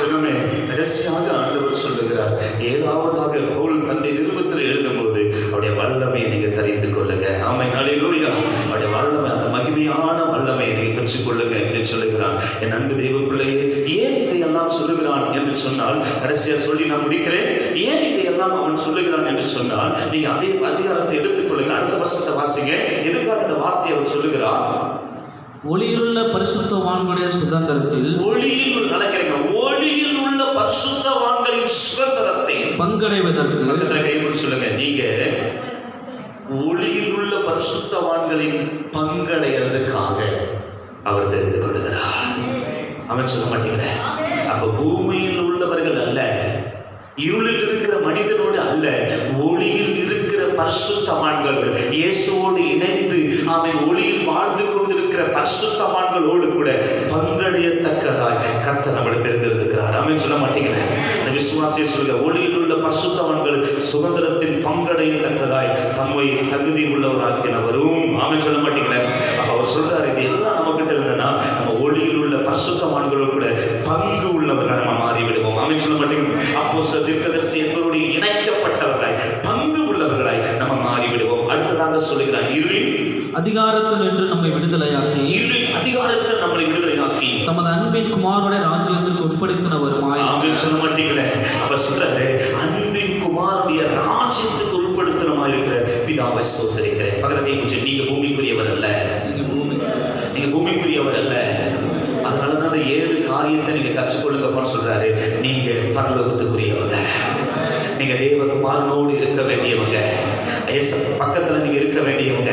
சொன்னமே, கடைசியாக ஆண்டவர் சொல்லுகிறார், 7வதாக பவுல் தன்னுடைய நிருபத்தில் எழுதும்போது அவருடைய வல்லமையை நீங்க தரித்துக் கொள்ளுங்க. ஆமென், ஹல்லேலூயா. அவருடைய வல்லமை, அந்த மகிமையான வல்லமையை நீங்க பெற்றுக் கொள்ளுங்க என்று சொல்லுகிறான். என் அன்பு தெய்வ பிள்ளையே, ஏன் இதையெல்லாம் சொல்லுகிறான் என்று சொன்னால், கடைசியா சொல்லி நான் முடிக்கிறேன். ஏன் இதையெல்லாம் அவன் சொல்லுகிறான் என்று சொன்னால், நீங்க அதே அதிகாரத்தை எடுத்துக்கொள்ளுங்க. அடுத்த வசனத்தை வாசிங்க. எதுக்காக இந்த வார்த்தையை அவர் சொல்லுகிறான்? ஒளியிலுள்ள பரிசுத்தவான்களுடைய சுதந்திரத்தில், ஒளியில் உள்ள பரிசுத்தவான்களின் சுதந்திரத்தை பங்கடைவதற்கு, கைப்பற்றி சொல்லுங்க, நீங்க ஒளியில் உள்ள பரிசுத்தவான்களின் பங்கடைகிறதுக்காக அவர் தெரிந்து கொள்கிறார். அவன் சொல்ல மாட்டீங்களே? அப்ப பூமியில் உள்ளவர்கள் அல்ல, இருளில் இருக்கிற மனிதனோடு அல்ல, ஒளியில் இருக்கிற பரிசுத்தவான்களோடு, இயேசுவோடு இணைந்து அவன் ஒளியில் வாழ்ந்து கொண்டிருக்கிற பரிசுத்தவான்களோடு கூட பங்கடையத்தக்கதாய் கர்த்தர் நம்மளை தெரிந்திருக்கிறார். அவன் சொல்ல மாட்டீங்களே? இந்த விசுவாசியை சொல்லுங்க, ஒளியில் உள்ள பரிசுத்தவான்கள் சுதந்திரத்தின் பங்கடையத்தக்கதாய் தம்மை தகுதி உள்ளவராக்கினவரும். அவன் சொல்ல மாட்டீங்களே? அவர் சொல்றாரு, இது எல்லாம் நம்ம கிட்ட இருந்தனா நம்ம ஒளியில் உள்ள பரிசுத்தவான்களோடு கூட பங்கு உள்ளவர்கள் நம்ம மாறிவிடுவோம். அவன் சொல்ல மாட்டீங்க? அப்போஸ்தலர் தீர்க்கதரிசி என்பவரோடு இணைக்கப்பட்டவர்களாய் பங்கு உள்ளவர்களாய் நம்ம மாறிவிடுவோம். அடுத்ததாக சொல்லுகிறார், இருளின் அதிகாரத்தில் என்று நம்மை விடுதலையாக்கி நம்மளை விடுதலையாக்கி தமது அன்பின் குமாரனுடைய ராஜ்யத்திற்கு உட்படுத்தினவருமாய். ஆமென் சொல்ல மாட்டீங்களே? அப்ப சொல்றாரு, அன்பின் குமாரனுடைய ராஜ்யத்துக்கு உட்படுத்தினமாய் இருக்கிற பிதாவை ஸ்தோத்திரிக்கிறேன். பக்கத்துல கொஞ்சம் நீங்க பூமிக்குரியவர் அல்ல, நீங்க பூமிக்குரியவர் அல்ல. அதனாலதான் அந்த 7 காரியத்தை நீங்க கற்றுக்கொள்ளுங்கப்பான்னு சொல்றாரு. நீங்க பரலோகத்துக்குரியவங்க, நீங்க தேவகுமாரனோடு இருக்க வேண்டியவங்க, பக்கத்துல நீங்க இருக்க வேண்டியவங்க.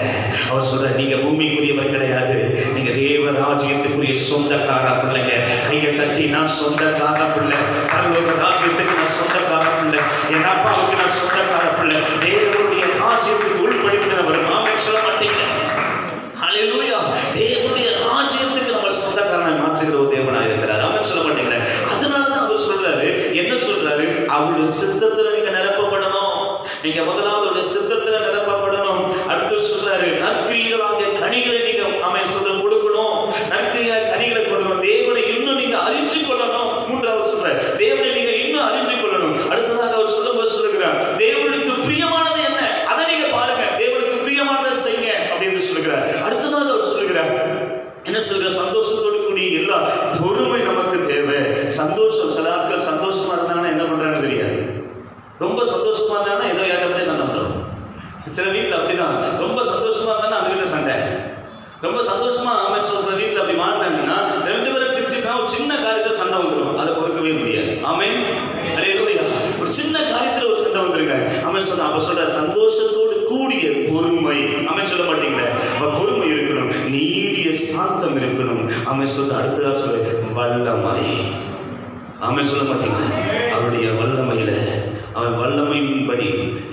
அவர் சொல்ற, நீங்க பூமிக்குரியவர் கிடையாது, நீங்க தேவ ராஜ்யத்துக்குரிய சொந்தக்கார பிள்ளைங்க. கையை தட்டி, நான் சொந்தக்கார பிள்ளை, பரலோக ராஜ்யத்துக்கு நான் சொந்தக்கார பிள்ளை, என் அப்பாவுக்கு நான் சொந்தக்கார பிள்ளை, தேவனுடைய ராஜ்யத்துக்கு உள்படுத்தினவர். ஆமென் சொல்ல மாட்டீங்க? ஹல்லேலூயா. தேவனுடைய ராஜ்யத்துக்கு நம்ம சொந்தக்காரனை மாற்றுகிற ஒரு தேவனாக இருக்கிறார். ஆமென் சொல்ல மாட்டேங்கிற? அதனாலதான் அவர் சொல்றாரு, என்ன சொல்றாரு, அவருடைய சித்தத்துல நீங்க நிரப்பப்படணும். நீங்க முதலாவது அவருடைய சித்தத்துல நிரப்பப்படணும். அடுத்து சொல்றாரு, நற்கிரியலாகிய கனிகளை நீங்க சொல்ல கொடுக்கணும். நற்கிரியான கனிகளை கொடுக்கணும். தேவனை இன்னும் நீங்க அறிஞ்சு கொள்ளணும். மூன்றாவது சொல்றாரு, தேவனை நீங்க இன்னும் அறிஞ்சு கொள்ளணும். அடுத்ததாக அவர் சொல்லுகிறார், தேவனுக்கு பிரியமானது என்ன, அதை நீங்க பாருங்க, தேவனுக்கு பிரியமானதை செய்யுங்க அப்படின்னு சொல்லுகிறார். அடுத்ததாக அவர் சொல்லுகிறார், என்ன சொல்ற, சந்தோஷத்தோடு கூடிய எல்லா பொறுமை நமக்கு தேவை. சந்தோஷம், சில ஆட்கள் சந்தோஷமா இருந்தாங்கன்னா என்ன பண்றாங்கன்னு தெரியாது. ரொம்ப சந்தோஷமா இருந்தாங்கன்னா ஏதோ ஏட்டப்படி சண்டை வந்துடும். சில வீட்டில் அப்படிதான், ரொம்ப சந்தோஷமா இருந்தாங்கன்னா அந்த வீட்டில் சண்டை. ரொம்ப சந்தோஷமா சில வீட்டில் அப்படி வாழ்ந்தாங்கன்னா 2 பேரும் சிரிச்சுன்னா ஒரு சின்ன காரியத்தில் சண்டை வந்துடும். அதை பொறுக்கவே முடியாது. ஆமென் அல்லேலூயா. ஒரு சின்ன காரியத்தில் ஒரு சண்டை வந்துருங்க. ஆமென் சொல்ற, அப்ப சொல்ற, சந்தோஷத்தோடு கூடிய பொறுமை. ஆமென் சொல்ல மாட்டீங்களே? அப்ப பொறுமை இருக்கணும், நீடிய சாந்தம் இருக்கணும். ஆமென் சொல்ற, அடுத்ததா சொல்ல, வல்லமை. ஆமென் சொல்ல மாட்டீங்களே? அவருடைய வல்லமையில, அவன் வல்லமையின்படி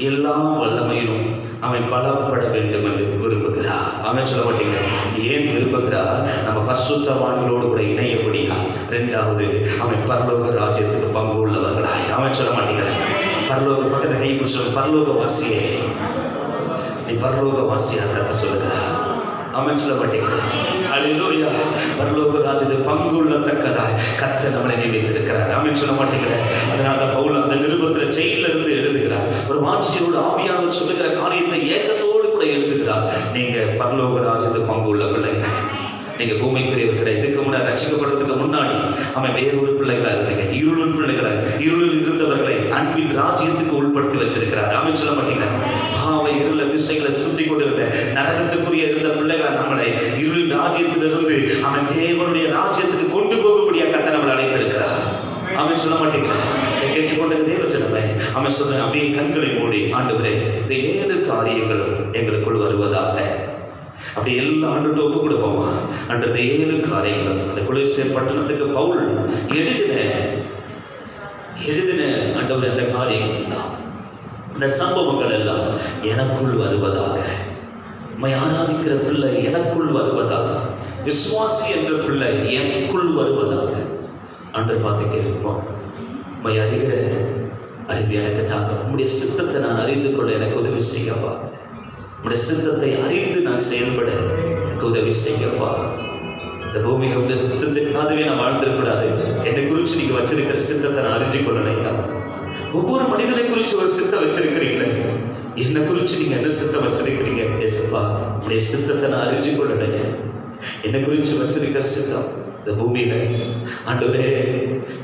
எல்லா வல்லமையிலும் அவன் பலப்பட வேண்டும் என்று விரும்புகிறார். அவன் சொல்ல மாட்டீங்க? ஏன் விரும்புகிறார்? நம்ம பரிசுத்தவான்களோடு கூட இணையபடியா. 2வது, அவன் பரலோக ராஜ்யத்துக்கு பங்கு உள்ளவர்களாய். அவன் சொல்ல மாட்டீங்க? பரலோக பக்கத்தை கை பிடிச்ச, பரலோக வாசியே, நீ பரலோக வாசியா கத்த சொல்லுகிறார். அவன் சொல்ல மாட்டீங்க? அல்லேலூயா. பரலோக ராஜ்யத்தில் பங்கு உள்ளத்தக்கதாய் கர்த்தர் நம்மளை நியமித்திருக்கிறார். ஆமென் சொல்ல மாட்டீங்களே? அதனால பவுல் அந்த நிருபத்தில் ஜெயிலில் இருந்து எழுதுகிறார். ஒரு வாஞ்சியோடு ஆவியானவர் சொல்லுகிற காரியத்தை ஏக்கத்தோடு கூட எழுதுகிறார். நீங்க பரலோக ராஜ்யத்தில் பங்கு உள்ள பிள்ளைங்க, நீங்க பூமிக்குரியவர் கிடையாது. இதுக்கு முன்னாடி ரட்சிக்கப்படுறதுக்கு முன்னாடி அவன் வேறொரு பிள்ளைகளா இருந்தீங்க, இருளின் பிள்ளைகளா, இருளில் இருந்தவர்களை அன்பின் ராஜ்யத்துக்கு உட்படுத்தி வச்சிருக்கிறார். ஆமென் சொல்ல மாட்டீங்க? பாவ இருள திசைகளை சுத்தி கொண்டிருந்த நரகத்துக்குரிய இருந்த பிள்ளைகளை நம்மளை இருளின் ராஜ்யத்திலிருந்து அவன் தேவனுடைய ராஜ்யத்துக்கு கொண்டு போகக்கூடிய கர்த்தர் நம்மளை அழைத்திருக்கிறார். அவன் சொல்ல மாட்டீங்களா? கேட்டுக்கொண்டிருக்க தேவ ஜனமே, அவன் சொல்ற, அப்படியே கண்களை மூடி, ஆண்டவரே இந்த 7 காரியங்களும் எங்களுக்குள் வருவதாக. அப்படி எல்லா ஆண்டு ஒப்பு கொடுப்போமா? அந்த 7 காரியங்களும் அந்த கொலோசியர் பட்டணத்துக்கு பவுல் எழுதின ஆண்டவர் அந்த காரியங்கள் தான், அந்த சம்பவங்கள் எல்லாம் எனக்குள் வருவதாக. உம்மை ஆராதிக்கிற பிள்ளை எனக்குள் வருவதாக, விசுவாசி என்ற பிள்ளை எனக்குள் வருவதாக. அன்று பார்த்து கேட்போம், உம்மை அறிகிற அறிவு எனக்கு தாங்க, உம்முடைய சித்தத்தை நான் அறிந்து கொள்ள எனக்கு உதவி செய்யப்பா. உம்முடைய சித்தத்தை அறிந்து நான் செயல்பட எனக்கு உதவி செய்யப்பா. இந்த பூமியில் உங்களுடைய சித்தத்துக்காகவே நான் வாழ்ந்துடக்கூடாது. என்னை குறித்து நீங்க வச்சிருக்கிற சித்தத்தை நான் அறிஞ்சு கொள்ளலைங்க. ஒவ்வொரு மனிதனை குறித்து ஒரு சித்தம் வச்சிருக்கிறீங்களே, என்னை குறித்து நீங்க என்ன சித்தம் வச்சிருக்கிறீங்க? ஏசப்பா, உங்களுடைய சித்தத்தை நான் அறிஞ்சு கொள்ளலைங்க. என்னை குறித்து வச்சிருக்கிற சித்தம் இந்த பூமியில, ஆண்டவரே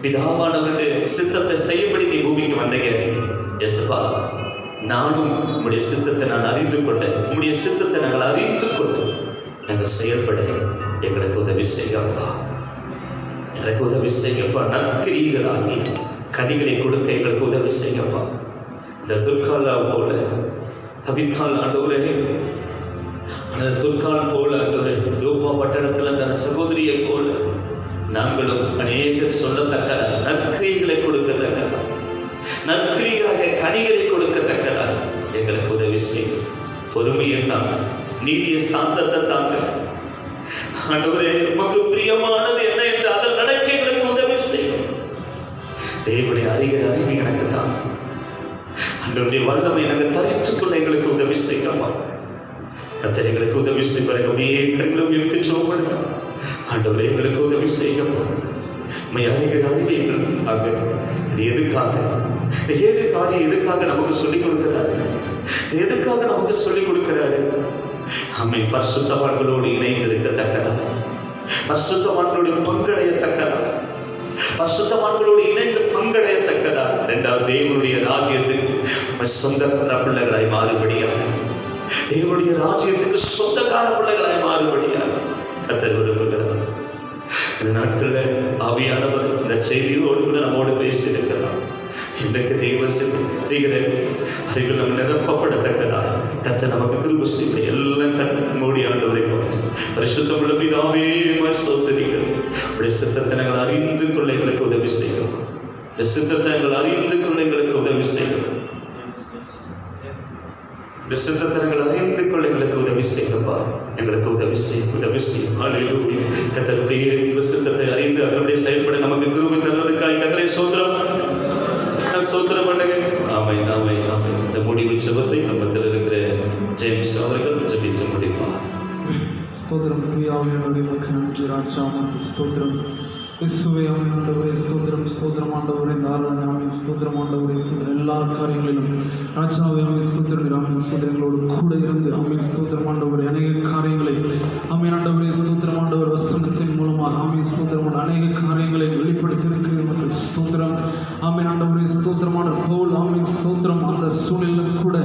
பிதாவானவருடைய சித்தத்தை செய்யபடி நீ பூமிக்கு வந்தீங்க. ஏசப்பா, நானும் உங்களுடைய சித்தத்தை நான் அறிந்து கொண்டேன். உங்களுடைய சித்தத்தை நாங்கள் அறிந்து கொண்டு நாங்கள் செயல்பட எங்களுக்கு உதவி செய்யப்பா. எனக்கு உதவி செய்யப்பா. நற்கிரியைகளாகி கனிகளை கொடுக்க எங்களுக்கு உதவி செய்யப்பா. இந்த துர்காலா போல தவித்தால் ஆண்டவரே, அந்த துர்கால் போல ஆண்டவரே, யோப்பா பட்டணத்தில் அந்த சகோதரியை போல நாங்களும் அநேகர் சொல்லத்தக்க நற்கிரியைகளை கொடுக்கத்தக்க, நற்கிரியையாக கனிகளை கொடுக்கத்தக்கதா எங்களுக்கு உதவி செய்யும். பொறுமையை தாங்க, நீடிய சாந்தத்தை தாங்க. ஆண்டவரே, உமக்கு பிரியமானது என்ன என்று அதில் நடக்க எங்களுக்கு உதவி செய்யும். தேவனை அறிகிற அறிவு எனக்கு தான். ஆண்டவருடைய வல்லமை நாங்கள் தரித்துக்கொள்ள எங்களுக்கு உதவி செய்யமா. கர்த்தர் எங்களுக்கு உதவி செய்வார்கள். அப்படியே கண்களும் எடுத்து சோப்படுங்க. ஆண்டவரே, எங்களுக்கு உதவி செய்யப்பா. உம்மை அறிகிற அறிவு எங்களுக்கு இது எதுக்காக? இந்த 7 காரியம் எதுக்காக நமக்கு சொல்லிக் கொடுக்கிறாரு? எதுக்காக நமக்கு சொல்லிக் கொடுக்கிறாரு? ஆமை பரிசுத்தவான்களோடு இணைந்து இருக்கத்தக்கதா, பரிசுத்தவான்களுடைய பங்கடையத்தக்கதா, பரிசுத்தவான்களோடு இணைந்து பங்கடையத்தக்கதா, 2வது தேவனுடைய ராஜ்யத்துக்கு சொந்தக்கார பிள்ளைகளாய் மாறுபடியாக, தேவனுடைய ராஜ்யத்துக்கு சொந்தக்கார பிள்ளைகளாய் மாறுபடியாக கர்த்தர் விரும்புகிறவர். இந்த நாட்களில் ஆவியானவர் இந்த செய்தியோடு கூட நம்மோடு பேசியிருக்கிறார். இன்றைக்கு தெய்வ அறிகிற அறிவில் நம்ம நிரப்பப்படத்தக்கதா கர்த்தர் நமக்கு கிருபை செய்ய எல்லாம் கண் மூடி ஆண்டவரை பார்த்து பரிசுத்தமுள்ள பிதாவே ஸ்தோத்திரிகள். உடைய சித்தத்தை நாங்கள் அறிந்து கொள்ள எங்களுக்கு உதவி செய்கிறோம். சித்தத்தை நாங்கள் அறிந்து கொள்ள எங்களுக்கு உதவி செய்கிறோம். சித்தத்தனங்கள் அறிந்து கொள்ள எங்களுக்கு உதவி செய்யப்பா, எங்களுக்கு உதவி செய்யும். ஹல்லேலூயா. கர்த்தருடைய சித்தத்தை அறிந்து அதனுடைய செயல்பட நமக்கு கிருபை தருவதற்காக கர்த்தரை ஸ்தோத்திரம் பண்ணுங்க. ஆமென், ஆமென், ஆமென். இந்த முடிவு ஜெபத்தை நம்மத்தில் இருக்கிற ஜேம்ஸ் அவர்கள் ஜெபித்து முடிப்பார். ஸ்தோத்திரம் பிரியாவினுடைய நன்றி ராஜா, ஸ்தோத்திரம் இயேசுவே, ஆண்டவரே ஸ்தோத்திரம், ஸ்தோத்திரம் ஆண்டவரே, இந்த ஆராதனை ஆமென், ஸ்தோத்திரம் ஆண்டவரே, ஸ்தோத்திரம் எல்லா காரியங்களிலும் ராஜாவே ஆமென், ஸ்தோத்திரம் ஆமென், ஸ்தோத்திரங்களோடு கூட இருந்து ஆமென், ஸ்தோத்திரம் ஆண்டவரே, அநேக காரியங்களை ஆமென் ஆண்டவரே, ஸ்தோத்திரம் ஆண்டவர் வசனத்தின் மூலமாக ஆமென், ஸ்தோத்திரம் அநேக காரியங்களை வெளிப்படுத்தியிருக்கிறீர்கள். ஸ்தோத்திரம் ஆமென் ஆண்டவரே, ஸ்தோத்திரமான பவுல் ஆமென், ஸ்தோத்திரம் அந்த சூழலிலும் கூட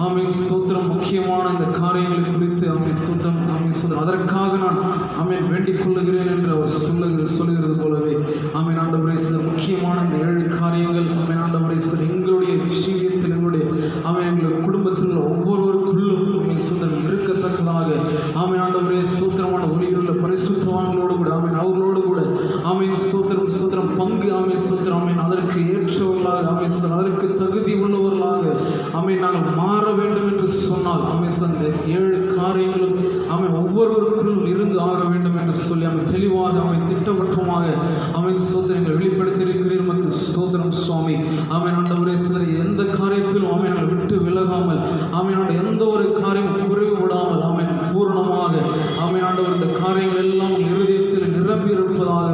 ஆமென், ஸ்தோத்திரம் முக்கியமான இந்த காரியங்களை குறித்து ஆமென், ஸ்தோத்திரம் ஆமென், ஸ்தோத்திரம் அதற்காக நான் ஆமென் வேண்டிக் கொள்ளுகிறேன் என்று அவர் சொல்லுகிறது போலவே ஆமென் ஆண்டவரே, சில முக்கியமான இந்த 7 காரியங்கள் ஆமென் ஆண்டவரே, எங்களுடைய ஜீவியத்தில் எங்களுடைய ஆமென் எங்களுடைய குடும்பத்தில் ஒவ்வொருவருக்குள்ளும் ஆமென் ஸ்தோத்திரம் இருக்கத்தக்கதாக ஆமென் ஆண்டவரே, ஸ்தோத்திரமான ஒளியுள்ள பரிசுத்தவான்களோடு கூட ஆமென் அவர்களோடு கூட ஆமென் ஸ்தோத்திரம் ஸ்தோத்திரம் பங்கு ஆமென் ஸ்தோத்திரம் ஆமென் அதற்கு ஏற்றவர்களாக ஆமென் ஸ்தோத்திரம் அதற்கு தகுதி உள்ளவர்களாக ஆமென் நாங்கள் மாற வேண்டும் என்று சொன்னால் ஆமென் ஸ்தோத்திரம் 7 காரியங்களும் ஆமென் ஒவ்வொருவருக்குள்ளும் இருந்து ஆக வேண்டும் என்று சொல்லி ஆமென் தெளிவாக ஆமென் திட்டவட்டமாக ஆமென் ஸ்தோத்திரங்கள் வெளிப்படுத்தி இருக்கிறீர். நமக்கு ஸ்தோத்திரம் சுவாமி. ஆமென் ஆண்டவரே, எந்த காரியத்திலும் ஆமென் நாங்கள் விட்டு விலகாமல் ஆமென் எந்த ஒரு காரியம் குறைவு விடாமல் ஆமென் பூரணமாக ஆமென் ஆண்டவர் இந்த காரியங்கள் எல்லாம் இருதயத்தில் நிரம்பி இருப்பதாக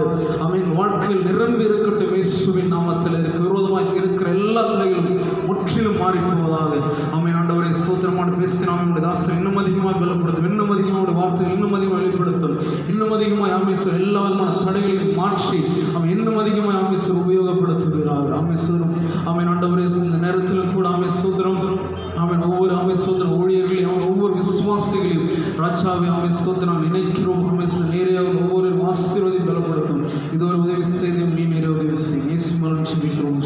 ஆமென் வாழ்க்கையில் நிரம்பி இருக்கட்டும். இயேசுவின் நாமத்தில் விரோதமாக இருக்கிற எல்லா தடைகளும் முற்றிலும் மாறி போவதாக ஆமென் ஆண்டவரே, ஸ்தோத்திரமான பேசினாம் என்னுடைய தாசர் இன்னும் அதிகமாக பலப்படுத்தும், இன்னும் அதிகமாக வார்த்தைகள் இன்னும் அதிகமாக வெளிப்படுத்தும், இன்னும் அதிகமாக ஆமேஸ்வரர் எல்லா விதமான தடைகளையும் மாற்றி அவன் இன்னும் அதிகமாக ஆமேஸ்வரர் உபயோகப்படுத்துகிறார். ஆமேஸ்வரம் ஆமென் ஆண்டவரே, இந்த நேரத்திலும் கூட ஆமேஸ்வரம் ஆமென் ஒவ்வொரு ஆமேஸ்வரம் ஊழியர்களையும் அவன் ஒவ்வொரு விசுவாசிகளையும் ராஜாவை ஆமேஸ்வரத்தை நினைக்கிறோம். ஆமேஸ்வரர் நேரையாக ஒவ்வொரு ஆசீர்வதியும் பலப்படுத்தும். இது ஒரு உதவி செய்து நீ நேர உதவி செய்யும். இயேசு மரணம் செபிக்கிறோம்.